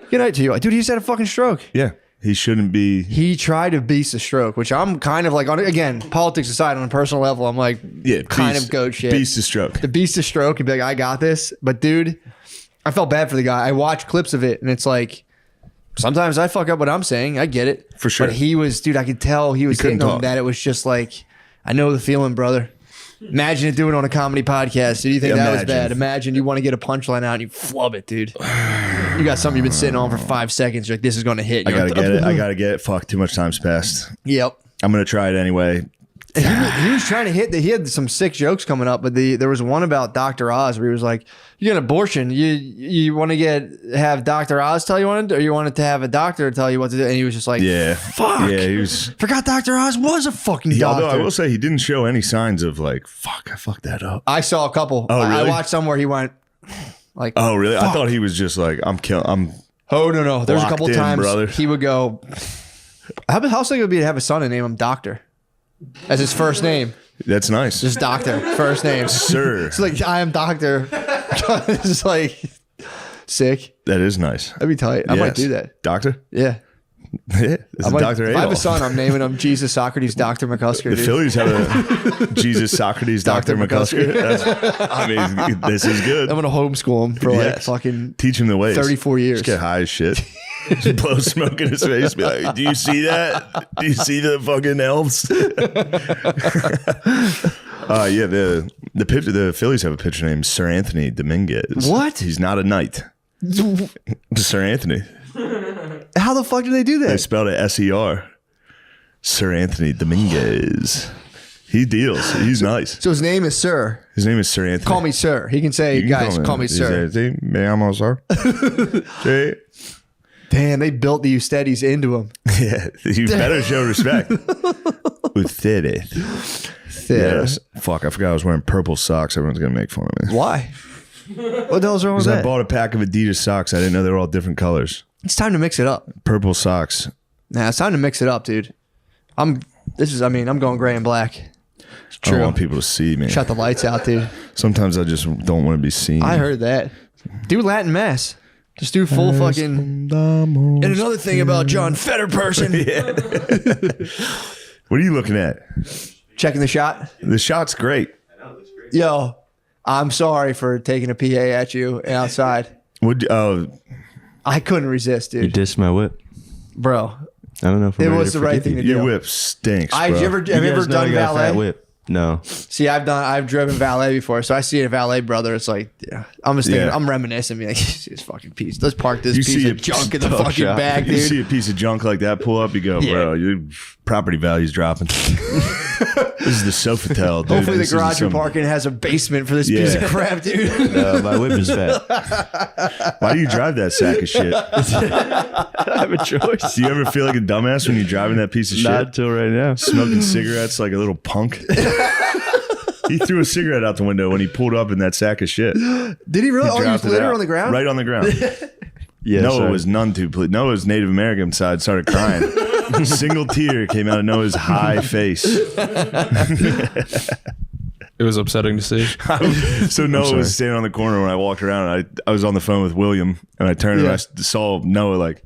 Good night to you all. Dude, he's had a fucking stroke. Yeah. He shouldn't be. He tried to beast a stroke, which I'm kind of like, again, politics aside, on a personal level, I'm like, kind of goat shit. Beast of stroke. The beast of stroke and be like, I got this. But dude, I felt bad for the guy. I watched clips of it and it's like, sometimes I fuck up what I'm saying. I get it. For sure. But he was, dude, I could tell he was couldn't hitting him talk. that it was just like, I know the feeling, brother. Imagine it doing it on a comedy podcast. Did you think that was Imagine. bad? Imagine you want to get a punchline out and you flub it, dude. You got something you've been sitting on for 5 seconds. You're like, this is going to hit. I You're gotta like, get it. I gotta get it. Fuck, too much time's passed. Yep. I'm gonna try it anyway. He was trying to hit. He had some sick jokes coming up, but there was one about Dr. Oz where he was like, "You get an abortion. You want to have Dr. Oz tell you what to do, or you wanted to have a doctor tell you what to do?" And he was just like, Yeah. fuck. Yeah, he was. Forgot Dr. Oz was a fucking Although doctor." I will say he didn't show any signs of like, fuck, I fucked that up. I saw a couple. Oh, I really? watched some where he went like, Oh, really? Fuck. I thought he was just like, I'm "Oh no." There's a Locked couple in, times brother. he would go, "How sick it would be to have a son and name him Doctor as his first name, That's nice. just Doctor first name." Sir. It's like, "I am Doctor." It's like sick. That is nice. That'd be tight. I might Yes. do that. Doctor? Yeah. Yeah. This I is might- Dr. if I have a Adolf. son, I'm naming him Jesus Socrates Dr. McCusker. The dude. Phillies have a Jesus Socrates Dr. Dr. McCusker. I mean, this is good. I'm gonna homeschool him for like Yes. fucking Teach him the ways. 34 years. Just get high as shit. Just blow smoke in his face. Be like, "Do you see that? Do you see the fucking elves?" Yeah, the Phillies have a pitcher named Sir Anthony Dominguez. What? He's not a knight. Sir Anthony. How the fuck do they do They that? spelled it S-E-R. Sir Anthony Dominguez. He deals. He's nice. So his name is Sir. His name is Sir Anthony. Call me Sir. He can say, You can "Guys, call me He's Sir." a- Me llamo Sir. Sí. Damn, they built the Ustedes into him. Yeah, you better show respect. Ustedes. Yes. Fuck, I forgot I was wearing purple socks. Everyone's going to make fun of me. Why? What the hell's wrong with Because I that? bought a pack of Adidas socks. I didn't know they were all different colors. It's time to mix it up. Purple socks. Nah, it's time to mix it up, dude. I'm going gray and black. It's I don't true. want people to see me. Shut the lights out, dude. Sometimes I just don't want to be seen. I heard that. Do Latin mass. Just do full fucking. And another thing about John Fetter person. What are you looking at? Checking the shot. The shot's great. Yo, I'm sorry for taking a PA at you outside. I couldn't resist, You dude. dissed my whip. Bro, I don't know if I'm it ready was to the right forgive thing you. to your do. whip stinks, bro. Have you ever You guys know I done got a fat valet? whip. No. See, I've driven valet before, so I see a valet brother. It's like, yeah, I'm just thinking, Yeah. I'm reminiscing, be like, this fucking piece. Let's park this You piece see of a junk in the dog fucking shop. bag, You dude. see a piece of junk like that pull up, you go, Yeah. bro, your property value's dropping. This is the Sofitel, dude. Hopefully, This the is garage you're some- parking has a basement for this piece Yeah. of crap, dude. No, my whip is fat. Why do you drive that sack of shit? I have a choice. Do you ever feel like a dumbass when you're driving that piece of shit? Not until right now. Smoking cigarettes like a little punk? He threw a cigarette out the window when he pulled up in that sack of shit. Did he really? Oh, you dropped it lit her out. on the ground? Right on the ground. Yeah, Noah sorry. was none too pleased. Noah's Native American side started crying. A single tear came out of Noah's high face. It was upsetting to see. So Noah was standing on the corner when I walked around. And I was on the phone with William, and I turned and I saw Noah like,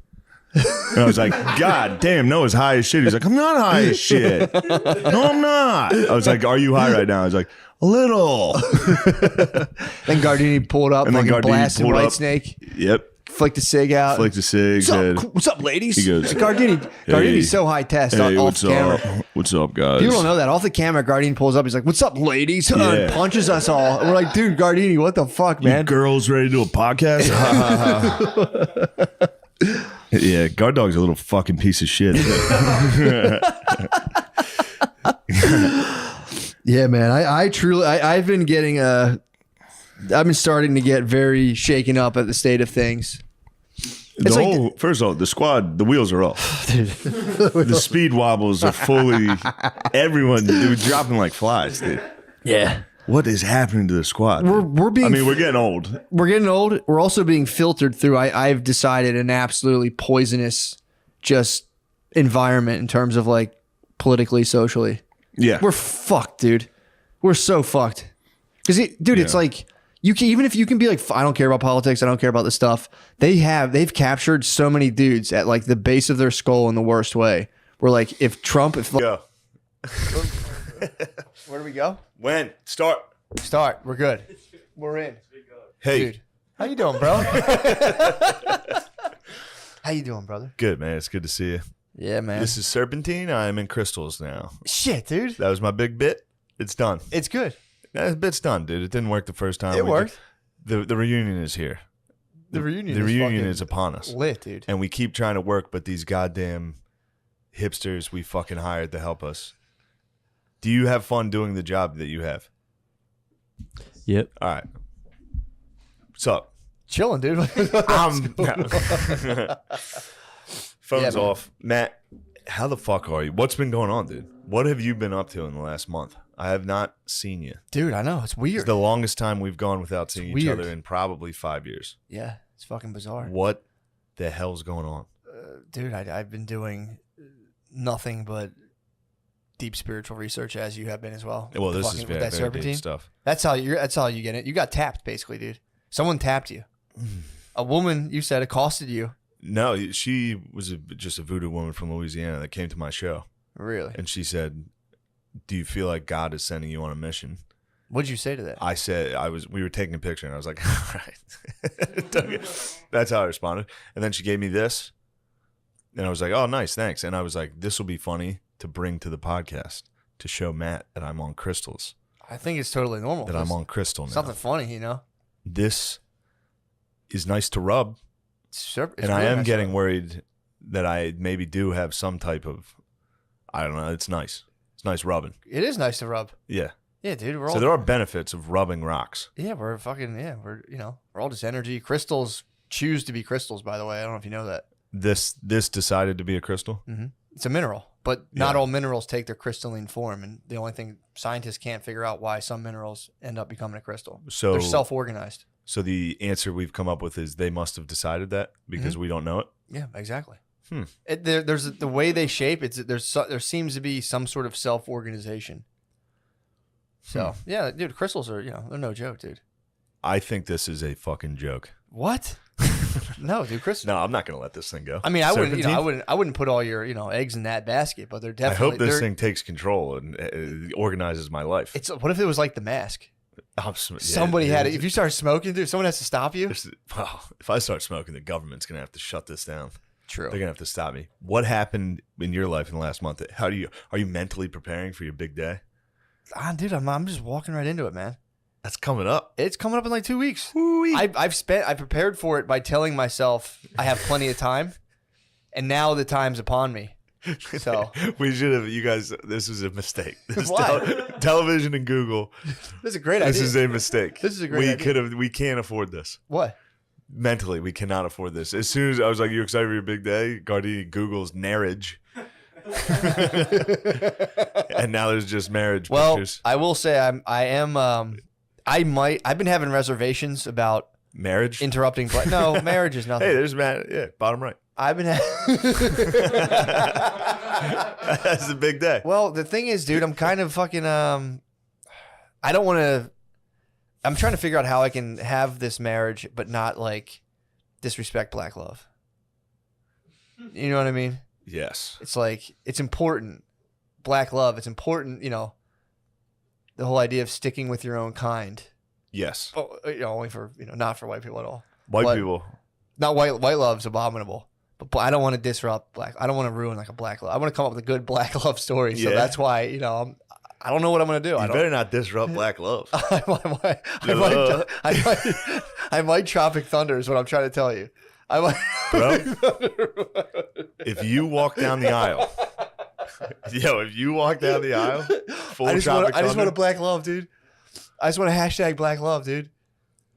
and I was like, God damn, Noah's high as shit. He's like, I'm not high as shit. No, I'm not. I was like, are you high right now? I was like, a little. Then Gardini pulled up And then like a Gardini blasted pulled White up. Snake. Yep. flicked the cig out. Flicked the cig. What's up, ladies? He goes, Gardini's "Hey, so high test Hey, off what's the camera. up? What's up, guys? People don't know that. Off the camera, Gardini pulls up. He's like, "What's up, ladies?" Yeah. And punches us all. And we're like, "Dude, Gardini, what the fuck, You man?" girls ready to do a podcast? Yeah, guard dog's a little fucking piece of shit. Yeah, man. I truly, I've been getting I've been starting to get very shaken up at the state of things. First of all, the squad, the wheels are off. The speed wobbles are fully. Everyone, they're dropping like flies, dude. Yeah. What is happening to the squad? We're being. I mean, we're getting old. We're getting old. We're also being filtered through. I've decided an absolutely poisonous, just environment in terms of like politically, socially. Yeah, We're fucked, dude. We're so fucked. Because, dude, it's like you can, even if you can be like, I don't care about politics, I don't care about this stuff. They've captured so many dudes at like the base of their skull in the worst way. We're like, if go. where do we go? When? Start. Start. We're good. We're in. Hey, Dude, how you doing, bro? How you doing, brother? good man. It's good to see you. Yeah, man. This is Serpentine. I'm in Crystals now. Shit, dude. That was my big bit. It's done. It's good. That bit's done, dude. It didn't work the first time. It worked. The reunion is here. The reunion. The is reunion fucking is upon us. lit, dude. And we keep trying to work, but these goddamn hipsters we fucking hired to help us. Do you have fun doing the job that you have? Yep. All right. What's up? Chilling, dude. Phone's man. off. Matt, how the fuck are you? What's been going on, dude? What have you been up to in the last month? I have not seen you. Dude, I know. It's It's weird. the longest time we've gone without seeing each weird. other in probably 5 years. Yeah, it's fucking bizarre. What the hell's going on? Dude, I've been doing nothing but deep spiritual research, as you have been as well. Well, this Fucking is with very, that very deep serpentine stuff. That's how you get it. You got tapped, basically, dude. Someone tapped you. A woman, you said, accosted you. No, she was just a voodoo woman from Louisiana that came to my show. Really? And she said, "Do you feel like God is sending you on a mission?" What'd you say to that? I said, we were taking a picture and I was like, all right. That's how I responded. And then she gave me this and I was like, oh, nice. Thanks. And I was like, this will be funny to bring to the podcast to show Matt that I'm on crystals, I think it's totally normal. that I'm on crystal now. Something funny, you know? This is nice to rub. It's And I really am nice getting stuff. worried that I maybe do have some type of, I don't know. It's nice. It's nice rubbing. It is nice to rub. Yeah. Yeah, dude. We're all So there are benefits of rubbing rocks. we're we're all just energy. Crystals choose to be crystals, by the way. I don't know if you know that. This decided to be a crystal. It's a mineral, but not Yeah. all minerals take their crystalline form. And the only thing scientists can't figure out why some minerals end up becoming a crystal. So They're self-organized. So the answer we've come up with is they must have decided that because we don't know it. Yeah, exactly. Hmm. There's the way they shape. There seems to be some sort of self-organization. So yeah, dude, crystals are they're no joke, dude. I think this is a fucking joke. What? No, dude, crystals. No, I'm not going to let this thing go. I mean, I Serpentine? wouldn't put all your eggs in that basket, but they're I definitely. hope this thing takes control and organizes my life. It's what if it was like the mask? Yeah, Somebody had it. If you start smoking, dude, someone has to stop you. Well, if I start smoking, the government's going to have to shut this down. True. They're going to have to stop me. What happened in your life in the last month? Are you mentally preparing for your big day? Dude, I'm just walking right into it, man. That's coming up. It's coming up in like 2 weeks. I've prepared for it by telling myself I have plenty of time, and now the time's upon me. So We should have, you guys, this is a mistake. This Why? television and Google. this is a great This idea. is a mistake. This is a great idea. We can't afford this. What? Mentally, we cannot afford this. As soon as I was like, "You excited for your big day?" Gardini Google's marriage, and now there's just marriage Well, pictures. I will say I've been having reservations about Marriage. interrupting. No, marriage is nothing. Hey, there's Matt. Yeah, bottom right. I've been. That's a big day. Well, the thing is, dude, I'm kind of fucking. I don't want to. I'm trying to figure out how I can have this marriage, but not like disrespect black love. You know what I mean? Yes. It's like it's important. Black love. It's important. The whole idea of sticking with your own kind. Yes. Oh, only for not for white people at all. White But- people. not white love's abominable. But I don't want to disrupt black. I don't want to ruin like a black love. I want to come up with a good black love story. So that's why, you know, I don't know what I'm going to do. You better not disrupt black love. I might Tropic Thunder is what I'm trying to tell you. I might. Bro, if you walk down the aisle, if you walk down the aisle, full Tropic Thunder. I just want a black love, dude. I just want to hashtag black love, dude.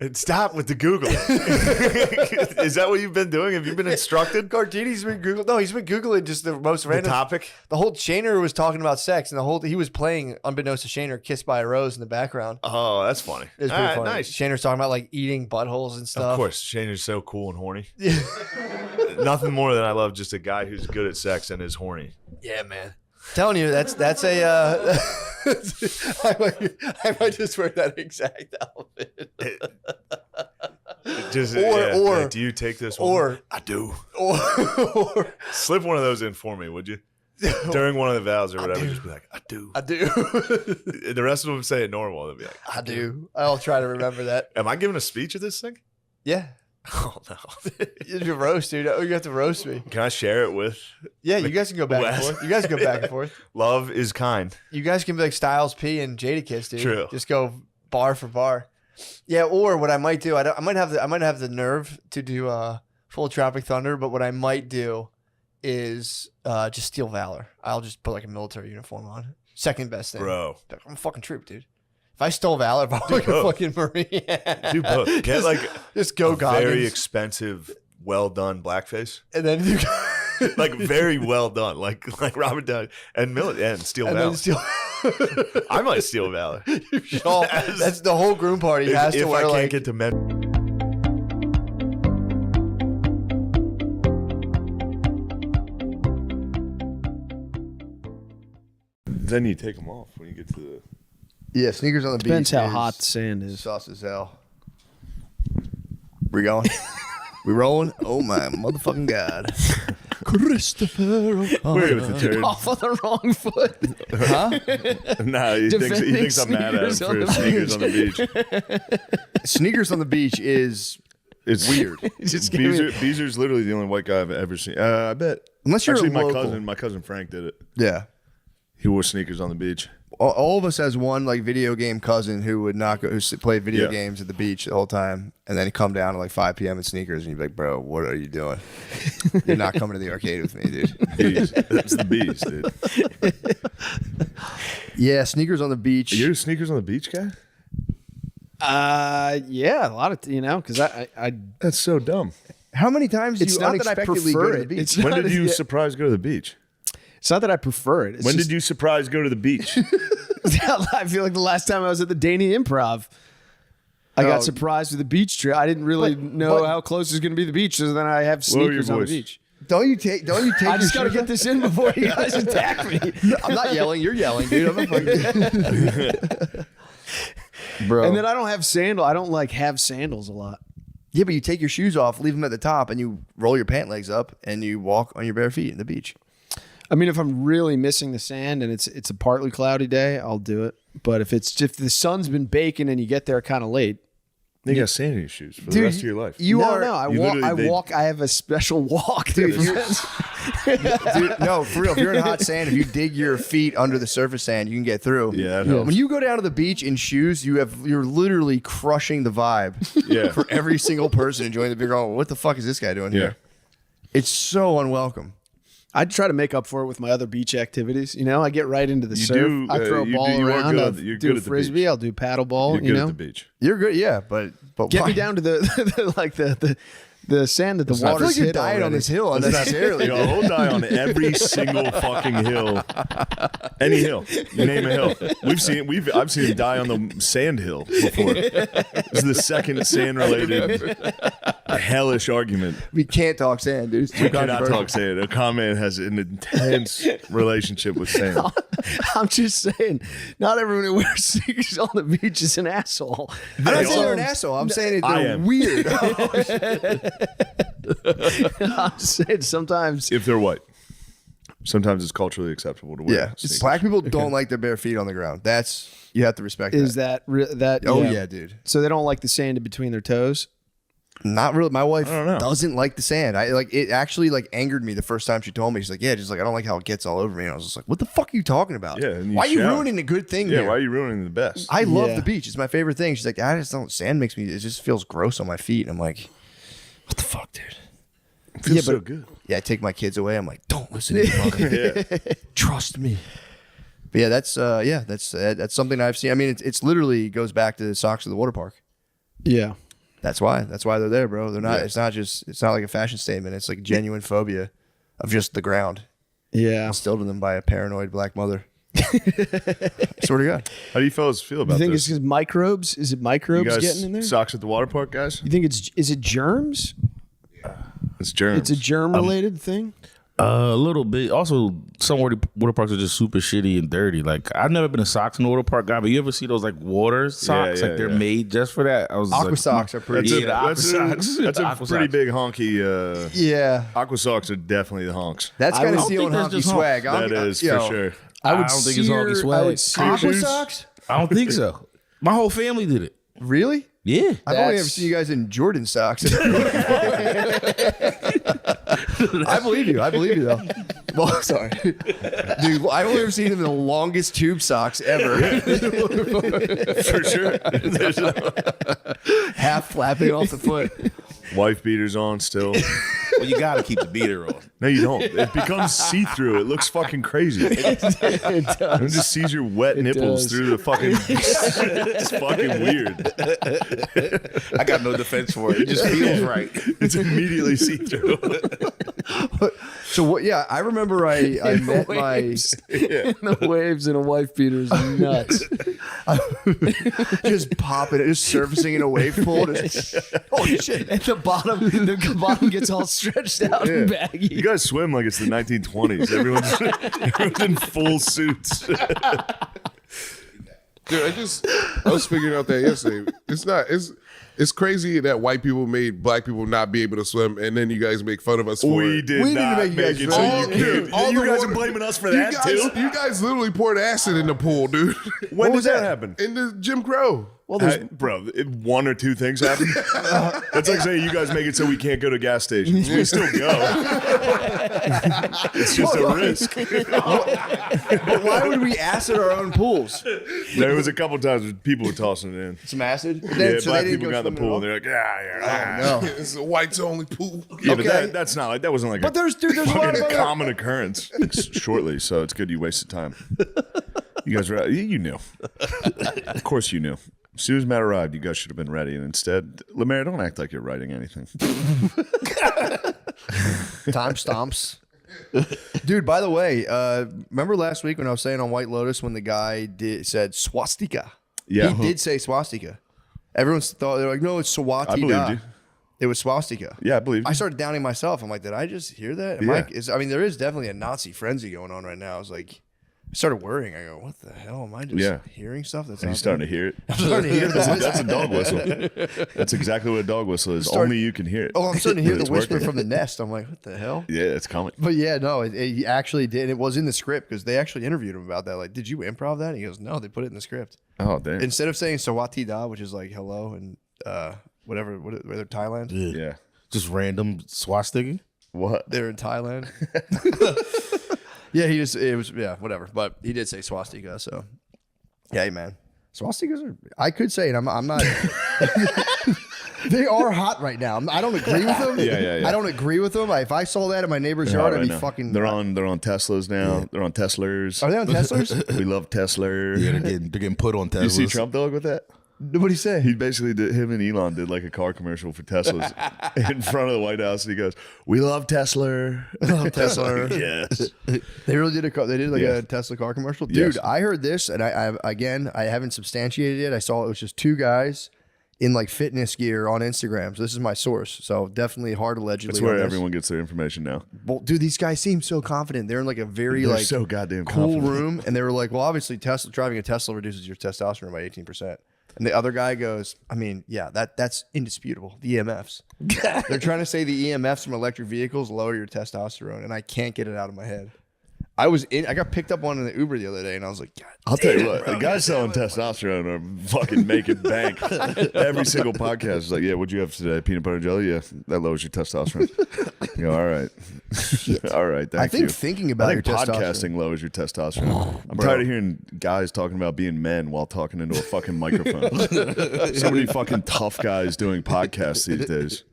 And stop with the Google. Is that what you've been doing? Have you been instructed? Gardini's been Googling. No, he's been Googling just the most random topic. The whole Shaner was talking about sex, and he was playing, unbeknownst to Shaner, "Kissed by a Rose" in the background. Oh, that's funny. It was pretty funny. Nice. Shaner's talking about like eating buttholes and stuff. Of course, Shaner's so cool and horny. Nothing more than I love just a guy who's good at sex and is horny. Yeah, man. Telling you, that's a. I might just wear that exact outfit. Do you take this one? Or I do. Or slip one of those in for me, would you? During one of the vows or whatever, just be like, I do. I do. The rest of them say it normal. They'll be like, I do. I'll try to remember that. Am I giving a speech at this thing? Yeah. Oh no. It's a roast, dude. Oh, you have to roast me. Can I share it with? Yeah, you guys can go back and forth. You guys can go back and forth. Love is kind. You guys can be like Styles P and Jadakiss, dude. True. Just go bar for bar. Yeah, or what I might do, I might have the nerve to do full Tropic Thunder, but what I might do is just steal valor. I'll just put like a military uniform on. Second best thing, bro. I'm a fucking troop, dude. If I stole valor, if I was like a fucking Marine, do both. Get like just go Goggins. Very expensive, well done blackface, and then like very well done, like Robert Downey and steal valor. I might steal valor. That's the whole groom party has to wear. If I like, can't get to men. Then you take them off when you get to the. Yeah, sneakers on the beach. Depends how hot the sand is. Sauce as hell. We going? We rolling? Oh my motherfucking god! Christopher O'Connor. We're with the turd. Off on the wrong foot. Huh? No, he thinks I'm mad at him for his sneakers on the beach. Sneakers on the beach it's weird. Beezer's literally the only white guy I've ever seen. I bet. Unless you're actually local. my cousin Frank did it. Yeah. He wore sneakers on the beach. All of us has one like video game cousin who would not go, who played video games at the beach the whole time, and then he'd come down at like 5 p.m. in sneakers, and you'd be like, "Bro, what are you doing? You're not coming to the arcade with me, dude." Bees. That's the bees, dude. Yeah, sneakers on the beach. You're a sneakers on the beach guy? Yeah, a lot of because I That's so dumb. How many times do It's you not that I unexpectedly prefer go to the it. beach? It's When not- did you surprise go to the beach? It's not that I prefer it. It's When just, did you surprise go to the beach? I feel like the last time I was at the Danny Improv, I got surprised with the beach trip. I didn't really know how close is going to be the beach, so then I have Lower your sneakers on the voice. beach. Don't you take? I just got to get this in before you guys attack me. I'm not yelling. You're yelling, dude. I'm not fucking. Bro. And then I don't have sandal. I don't like have sandals a lot. Yeah, but you take your shoes off, leave them at the top, and you roll your pant legs up, and you walk on your bare feet in the beach. I mean, if I'm really missing the sand and it's a partly cloudy day, I'll do it. But if the sun's been baking and you get there kind of late, You got sand in your shoes for the rest of your life. I walk. I have a special walk, dude. Dude, no, for real. If you're in hot sand, if you dig your feet under the surface sand, you can get through. Yeah, that helps. When you go down to the beach in shoes, you're literally crushing the vibe. Yeah. For every single person enjoying the beer. Going, what the fuck is this guy doing here? It's so unwelcome. I try to make up for it with my other beach activities. I get right into the You surf. do, I throw a you ball do- you are around. good I'll at the- you're do good a at the frisbee. beach. I'll do paddle ball. You're good at the beach. You're good, yeah, but Get why? me down to the sand that the I feel water's like you're hit dying on already. this hill unnecessarily. Yo, he'll die on every single fucking hill. Any hill. You name a hill. I've seen him die on the sand hill before. This is the second sand related hellish argument. We can't talk sand, dude. It's too We cannot controversial. talk sand. A comment has an intense relationship with sand. I'm just saying, not everyone who wears sneakers on the beach is an asshole. I'm not saying all- they're an asshole. I'm saying I they're am. weird. I'm just saying sometimes. If they're white. Sometimes it's culturally acceptable to wear Yeah, sneakers. black people don't like their bare feet on the ground. You have to respect Is that. that Oh yeah, dude. So they don't like the sand in between their toes. Not really. My wife don't know. doesn't like the sand. It actually angered me the first time she told me. She's like, yeah, just like I don't like how it gets all over me. And I was just like, what the fuck are you talking about? Yeah, and you why are you shower. ruining a good thing? Yeah, here? why are you ruining the best? I love the beach. It's my favorite thing. She's like, I just don't. Sand makes me. It just feels gross on my feet. And I'm like, what the fuck, dude? It feels so good. Yeah, I take my kids away. I'm like, don't listen to your mother. Trust me. But yeah, that's something I've seen. I mean, it's literally goes back to the socks at the water park. Yeah. That's why they're there, bro. They're not. Yeah. It's not like a fashion statement. It's like a genuine phobia of just the ground. Yeah. Instilled in them by a paranoid black mother. Swear to God. How do you fellas feel about You think this? it's because microbes? Is it You microbes guys getting in there? socks at the water park, guys? You think is it germs? It's germs. It's a germ related thing. A little bit. Also, some water parks are just super shitty and dirty. Like, I've never been a socks in the water park guy, but you ever see those like water socks? yeah, like they're yeah. made just for that. I was Aqua like, socks are pretty. That's Yeah, the aqua socks. That's The a aqua pretty socks. big honky. Yeah, Aqua socks are definitely the honks. that's I kind of don't stealing think that's honky just swag. That is yo, for sure. I would don't think it's honky sear- swag. I would sear Aqua shoes. socks? I don't think so. My whole family did it. Really? Yeah. I've only ever seen you guys in Jordan socks. I believe you. I believe you, though. Well, sorry. Dude, I've only ever seen him in the longest tube socks ever. For sure. Half flapping off the foot. Wife beaters on still. Well, you got to keep the beater on. No, you don't. It becomes see-through. It looks fucking crazy. It It does. just sees your wet nipples does. through the fucking. It's fucking weird. I got no defense for it. It just feels right. It's immediately see-through. So what? Yeah, I remember I met waves. The waves in a wife beater is nuts. just popping it, just surfacing in a wave pool. Just, holy shit! At the bottom gets all stretched out and baggy. You guys swim like it's the 1920s. Everyone's in full suits. Dude, I was figuring out that yesterday. It's crazy that white people made black people not be able to swim, and then you guys make fun of us for We it. did We not didn't make you it guys so swim. you can't. All You the guys water- are blaming us for You that guys, too? you guys literally poured acid in the pool, dude. When did that happen? In the Jim Crow. Well, there's Bro, one or two things happen. That's like saying you guys make it so we can't go to gas stations. We still go. It's just a risk. But why would we acid our own pools? There was a couple times when people were tossing it in. Some acid. Yeah, black people got in the pool and they're like, No. It's a whites only pool. Yeah, but Okay. that's not like that wasn't like But there's a lot fucking of other. common occurrence shortly. So it's good you wasted time. You guys were you knew. Of course you knew. As soon as Matt arrived, you guys should have been ready. And instead, Lemaire, don't act like you're writing anything. Time stomps. Dude, by the way, remember last week when I was saying on White Lotus when the guy said swastika? Yeah. He did say swastika. Everyone thought, they're like, no, it's Swati. I believed you. It was swastika. Yeah, I believe you. I started doubting myself. I'm like, did I just hear that? Yeah. I mean, there is definitely a Nazi frenzy going on right now. I was like, I started worrying. I go, what the hell? Am I just hearing stuff that's Are you not starting there? to hear it? I'm starting to hear the whisper. That's a dog whistle. That's exactly what a dog whistle is. Start- Only you can hear it. Oh, I'm starting to hear the It's whisper working. from the nest. I'm like, what the hell? Yeah, it's coming. But yeah, no, it actually did. It was in the script because they actually interviewed him about that. Like, did you improv that? And he goes, no, they put it in the script. Oh, damn. Instead of saying Sawati Da, which is like hello and whatever, whether Thailand, Yeah. Just random swastika. What? they're in Thailand. Yeah, whatever. But he did say swastika. So, yeah, hey, man, swastikas are. I could say it. I'm not. They are hot right now. I don't agree with them. Yeah. I don't agree with them. If I saw that in my neighbor's They're yard, hot I'd be right now. fucking. They're on Teslas now. They're on Teslers. Are they on Teslas? We love Tesla. Yeah, they're getting put on Teslas. You see Trump dog with that? What do you say? He basically did. Him and Elon did like a car commercial for Teslas in front of the White House, and he goes, "We love Tesla." love Tesla. Yes. They really did Yeah. a Tesla car commercial, dude. Yes. I heard this, and I haven't substantiated it. I saw it was just two guys in like fitness gear on Instagram. So this is my source. So definitely hard allegedly. That's where on this. everyone gets their information now. Well, dude, these guys seem so confident. They're in like a very They're like so goddamn cool confident. room, and they were like, "Well, obviously, driving a Tesla reduces your testosterone by 18%." And the other guy goes, "I mean, yeah, that's indisputable. The EMFs. They're trying to say the EMFs from electric vehicles lower your testosterone, and I can't get it out of my head. I got picked up on in the Uber the other day, and I was like, God, I'll tell you what, the guys selling testosterone are fucking making bank. Every single podcast is like, yeah, what'd you have today? Peanut butter and jelly? Yeah, that lowers your testosterone. You go, all right. All right, thank I think you. thinking about your podcasting lowers your testosterone. I'm tired of hearing guys talking about being men while talking into a fucking microphone. So many fucking tough guys doing podcasts these days.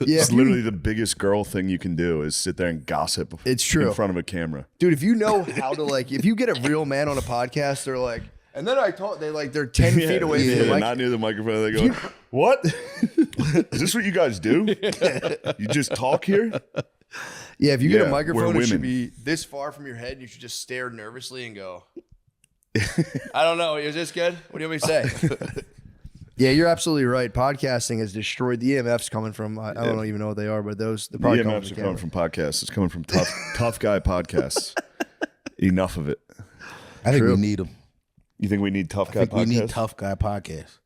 Yeah, It's literally the biggest girl thing you can do is sit there and gossip. It's true. In front of a camera. dude, if you know how to like, if you get a real man on a podcast, they're like, and then they're 10 feet away from the mic. Not near the microphone. They go, what? Is this what you guys do? You just talk here? Yeah, if you get Yeah, a we're microphone, it should women. be this far from your head, and you should just stare nervously and go, I don't know. Is this good? What do you want me to say? Yeah, you're absolutely right. Podcasting has destroyed the EMFs coming from, I don't even know what they are, but the The probably EMFs are coming from podcasts. It's coming from tough guy podcasts. Enough of it. I think we need them. You think we need tough I guy think podcasts? we need tough guy podcasts.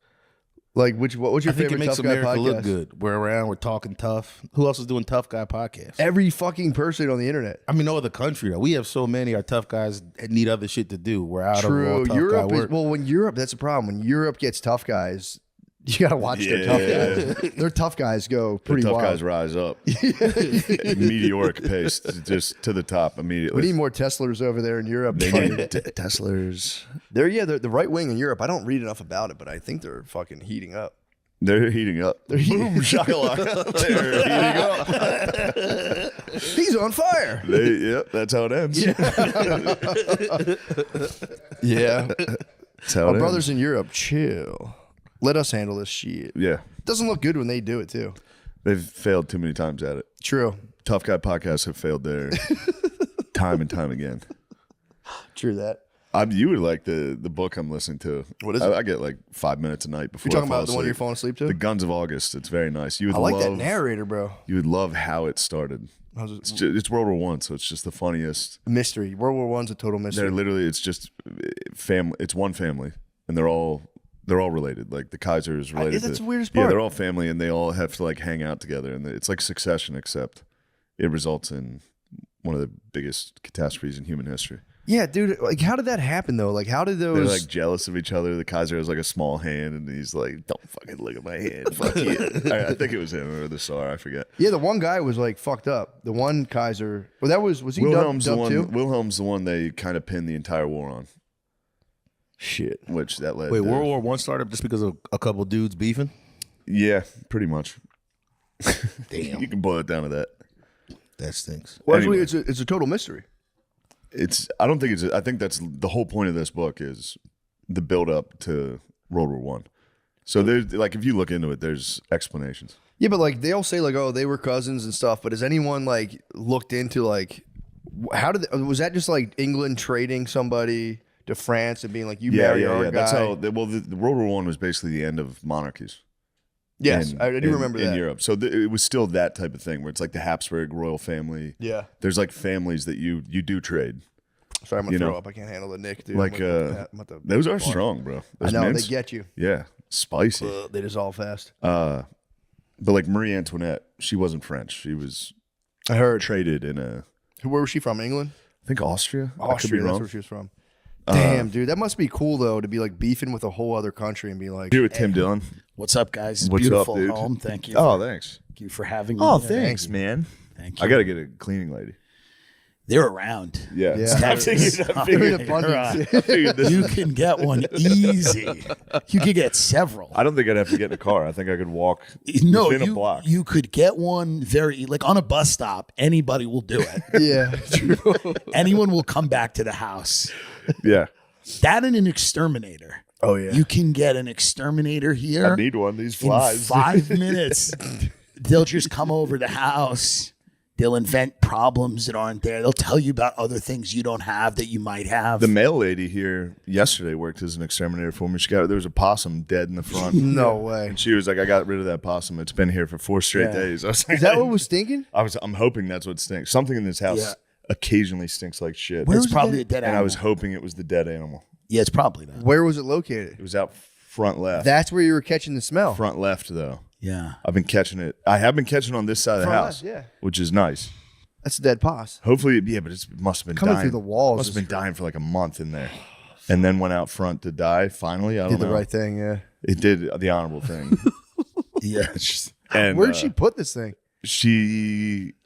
Like, what's your I think favorite it makes tough guy America podcast? look good. We're around, we're talking tough. Who else is doing tough guy podcasts? Every fucking person on the internet. I mean, no other country though. We have so many. Our tough guys need other shit to do. We're out of all True. tough Europe guy is, work. well, when Europe, that's a problem. When Europe gets tough guys, you got to watch their tough guys. Their tough guys go pretty tough wild. guys rise up. Meteoric pace, just to the top immediately. We need more Teslers over there in Europe. They need Teslers. They're the right wing in Europe. I don't read enough about it, but I think they're fucking heating up. They're heating up. Boom, shakalaka. They're heating up. He's on fire. Yep, that's how it ends. Yeah. That's how Our it brothers in Europe, chill. Let us handle this shit. ends. Yeah. Doesn't look good when they do it too. They've failed too many times at it. True. Tough guy podcasts have failed there time and time again. True that. You would like the book I'm listening to. What is I, it? I get like 5 minutes a night before You're talking I fall about the one asleep. you're falling asleep to? The Guns of August. It's very nice. You would I like love that narrator, bro. You would love how it started. How's It's, it? it's World War One, so it's just the funniest. Mystery. World War I's a total mystery. They're literally it's just family. It's one family, and they're all related. Like the Kaiser is related. that's to, the weirdest Yeah, part. they're all family, and they all have to like hang out together, and it's like Succession, except it results in one of the biggest catastrophes in human history. Yeah, dude. Like, how did that happen though? Like, how did those? They're like jealous of each other. The Kaiser has like a small hand, and he's like, "Don't fucking look at my hand, fuck you." I think it was him or the Tsar. I forget. Yeah, the one guy was like fucked up. The one Kaiser. Well, that was he Wilhelm's the dubbed one. too? Wilhelm's the one they kind of pinned the entire war on. Shit. Which that led. Wait, to, World War I started just because of a couple dudes beefing? Yeah, pretty much. Damn. You can boil it down to that. That stinks. Well, Anyway. actually, it's a total mystery. I don't think it's. I think that's the whole point of this book is the build up to World War One. So there's like if you look into it, there's explanations. Yeah, but like they all say like, oh, they were cousins and stuff. But has anyone like looked into like how did was that just like England trading somebody to France and being like, you marry our guy? That's how. The World War One was basically the end of monarchies. Yes, I do remember that. In Europe. So it was still that type of thing where it's like the Habsburg royal family. Yeah. There's like families that you do trade. Sorry, I'm gonna You throw know, up. I can't handle the Nick, dude. Like I'm about to those are barf. strong, bro. I Those know mints, they get you. Yeah, spicy. They dissolve fast. But like Marie Antoinette, she wasn't French. She was I heard. traded in Where was she from? England? I think Austria. I could be Austria. That's wrong. where she was from. Damn, dude, that must be cool though to be like beefing with a whole other country and be like, Here with Tim Dillon. What's up, guys? What's up, Beautiful dude? home. Thank you. Oh, thanks. Thank you for having me. Oh, here. thanks, man. Thank you. I got to get a cleaning lady. They're around. Yeah. Yeah. I figured this. You can get one easy. You could get several. I don't think I'd have to get in a car. I think I could walk No, within a you, block. you could get one very, like on a bus stop, anybody will do it. yeah, true. Anyone will come back to the house. Yeah. That and an exterminator. Oh yeah. You can get an exterminator here. I need one. These in flies. 5 minutes. They'll just come over the house. They'll invent problems that aren't there. They'll tell you about other things you don't have that you might have. The mail lady here yesterday worked as an exterminator for me. There was a possum dead in the front. No way. And she was like, I got rid of that possum. It's been here for 4 straight days. I was like, Is that what was stinking? I'm hoping that's what stinks. Something in this house Yeah. occasionally stinks like shit. it's probably a dead and animal. I was hoping it was the dead animal. Yeah, it's probably that. Where was it located? It was out front left. That's where you were catching the smell. Front left though. Yeah. I've been catching it. I have been catching on this side of the Front house, left, yeah. which is nice. That's a dead pos. Hopefully, yeah, but it must have been Coming dying. through the walls Must have is been dying for like a month in there, and then went out front to die. Finally, I don't Did know. the right thing, yeah. It did the honorable thing. Yeah. And Where did she put this thing?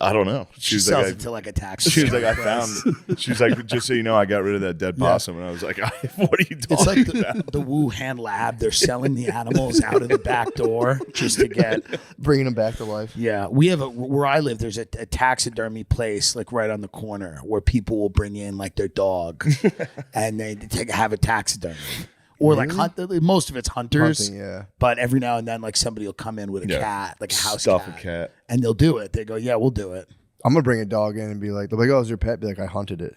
I don't know. She sells it to like a tax. She was like, I found. She was like, just so you know, I got rid of that dead possum, and I was like, what are you talking It's like about? the Wuhan lab. They're selling the animals out of the back door just to get. Bringing them back to life. Yeah, we have where I live. There's a taxidermy place like right on the corner where people will bring in like their dog, and they have a taxidermy. Or like most of it's hunters, Hunting, yeah. But every now and then, like somebody will come in with a cat, like a house Stuff cat, a cat. and they'll do it. They go, "Yeah, we'll do it." I'm gonna bring a dog in and be like, "Oh, is your pet?" Be like, "I hunted it.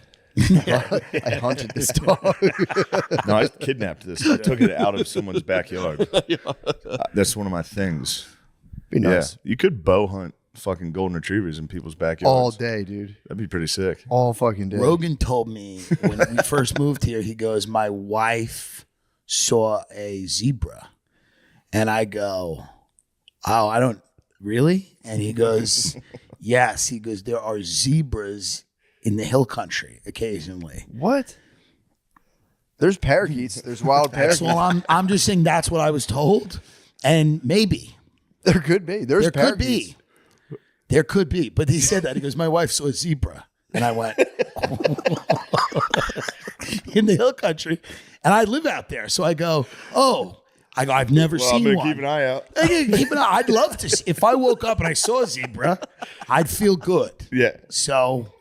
I hunted this dog." No, I kidnapped this. I took it out of someone's backyard. That's one of my things. Be nice. Yeah, you could bow hunt fucking golden retrievers in people's backyards All day, dude. That'd be pretty sick. All fucking day. Rogan told me when we first moved here, he goes, "My wife saw a zebra," and I go, "Oh, I don't really." And he goes, "Yes." He goes, "There are zebras in the hill country occasionally." What? There's parakeets. There's wild parakeets. Well, I'm just saying that's what I was told, and maybe There could be. There's there could parakeets. be. There could be, but he said that. He goes, "My wife saw a zebra," and I went in the hill country, and I live out there, so I go, "Oh." I go, "I've never Well, seen I'm gonna one." keep an eye out. Keep an eye. I'd love to see. If I woke up and I saw a zebra, I'd feel good. Yeah, So,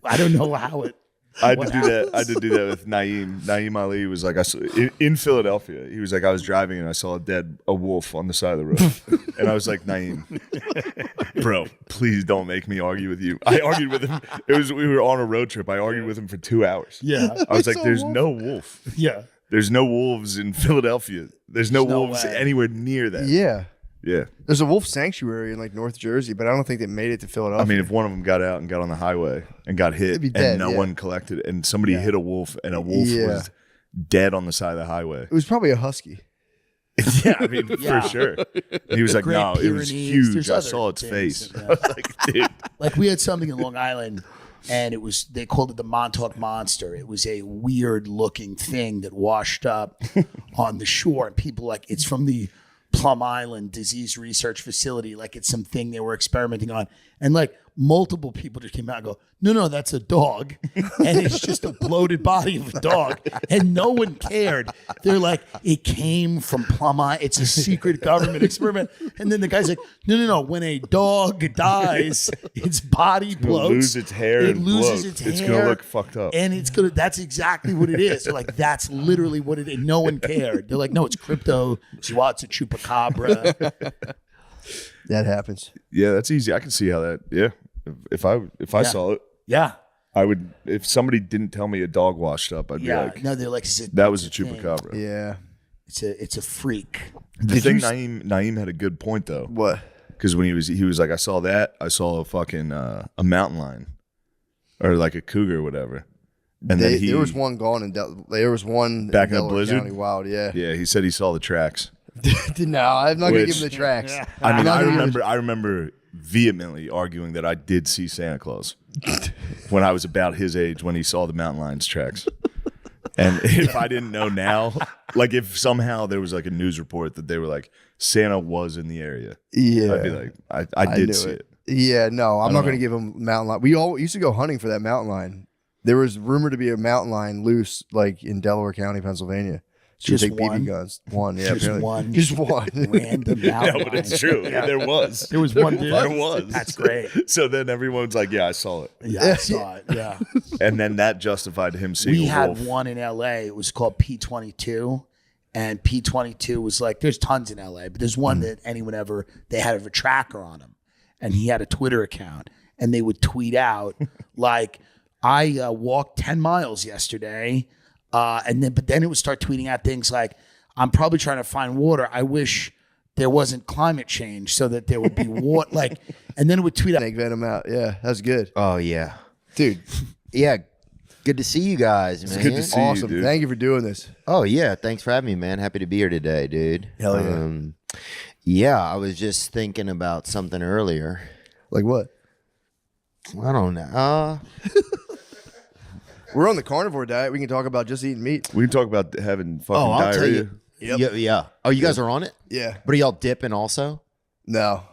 I don't know how it. I had to do that. I did do that with Naeem. Naeem Ali was like, I saw, in Philadelphia. He was like, I was driving and I saw a wolf on the side of the road, and I was like, Naeem, bro, please don't make me argue with you. I argued with him. We were on a road trip. I argued with him for 2 hours. Yeah. I was like, there's no wolf. Yeah. There's no wolves in Philadelphia. There's no no wolves way. anywhere near that. Yeah. Yeah. There's a wolf sanctuary in like North Jersey, but I don't think they made it to Philadelphia. I mean, if one of them got out and got on the highway and got hit, It'd be dead, and no yeah. one collected, and somebody hit a wolf, and a wolf Yeah. was dead on the side of the highway. it was probably a husky. Yeah, I mean, Yeah. for sure. And he was like, Great no, it was Pyrenees. huge. There's I other saw its things face. that- I was like, dude. Like we had something in Long Island, and they called it the Montauk Monster. It was a weird looking thing that washed up on the shore, and people like, it's from the Plum Island Disease Research Facility. Like it's something they were experimenting on, and like multiple people just came out and go, no, that's a dog, and it's just a bloated body of a dog, and no one cared. They're like, it came from Plum Island. It's a secret government experiment. And then the guy's like, no. When a dog dies, its body bloats. Lose its hair It and loses bloat. its It's hair. gonna look fucked up. And it's gonna. That's exactly what it is. They're like, that's literally what it is. No one cared. They're like, no, it's crypto. It's a chupacabra. That happens. Yeah, that's easy. I can see how that. Yeah, if I saw it, Yeah. I would. If somebody didn't tell me a dog washed up, I'd be Yeah. like, No, they're like, that was a it's thing. chupacabra. Yeah. It's a freak. The thing Naeem had a good point though, What? because when he was like, I saw that. I saw a fucking a mountain lion, or like a cougar or whatever. And then There was one gone in there was one Back in the Delaware blizzard? County Wild. Yeah. Yeah, he said he saw the tracks. No, I'm not gonna Which- give him the tracks. I mean, not I gonna give him remember. I remember vehemently arguing that I did see Santa Claus when I was about his age when he saw the mountain lion's tracks. And if I didn't know now, like if somehow there was like a news report that they were like Santa was in the area, Yeah. I'd be like, I did knew see it. Yeah, no, I'm not know. going to give him mountain lion. We all used to go hunting for that mountain lion. There was rumored to be a mountain lion loose, like in Delaware County, Pennsylvania. So you Just take one? BB guns. One, yeah, Just apparently. one? Just one. Random No, mountain but it's lion. true. There was. There was one dude. There was. That's great. So then everyone's like, yeah, I saw it. Yeah, I saw it. Yeah. And then that justified him seeing We a had wolf. one in LA. It was called P22. And P22 was like, there's tons in LA, but there's one that anyone ever, they had a tracker on him. And he had a Twitter account. And they would tweet out, like, I walked 10 miles yesterday. But then it would start tweeting out things like, I'm probably trying to find water. I wish there wasn't climate change so that there would be water. Like, and then it would tweet out. Snake venom out. Yeah, that's good. Oh yeah, Dude, yeah. Good to see you guys, man. It's good to see you, awesome. dude. Thank you for doing this. Oh yeah, thanks for having me, man. Happy to be here today, dude. Hell yeah. Yeah, I was just thinking about something earlier. Like what? I don't know. We're on the carnivore diet. We can talk about just eating meat. We can talk about having fucking Oh, I'll tell diarrhea. you. Yeah. Oh, you guys are on it? Yeah. But are y'all dipping also? No.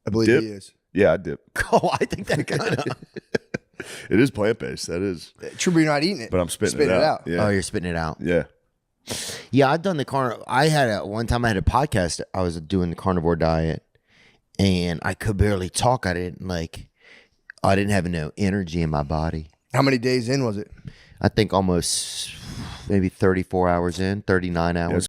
I believe Dip? he is. Yeah, I dip. Oh, I think that kind of. It is plant based. That is. True, but you're not eating it. But I'm spitting it out. Yeah. Oh, you're spitting it out. Yeah. Yeah, I've done the carnivore. One time I had a podcast. I was doing the carnivore diet, and I could barely talk. I didn't have no energy in my body. How many days in was it? I think almost maybe 34 hours in, 39 hours.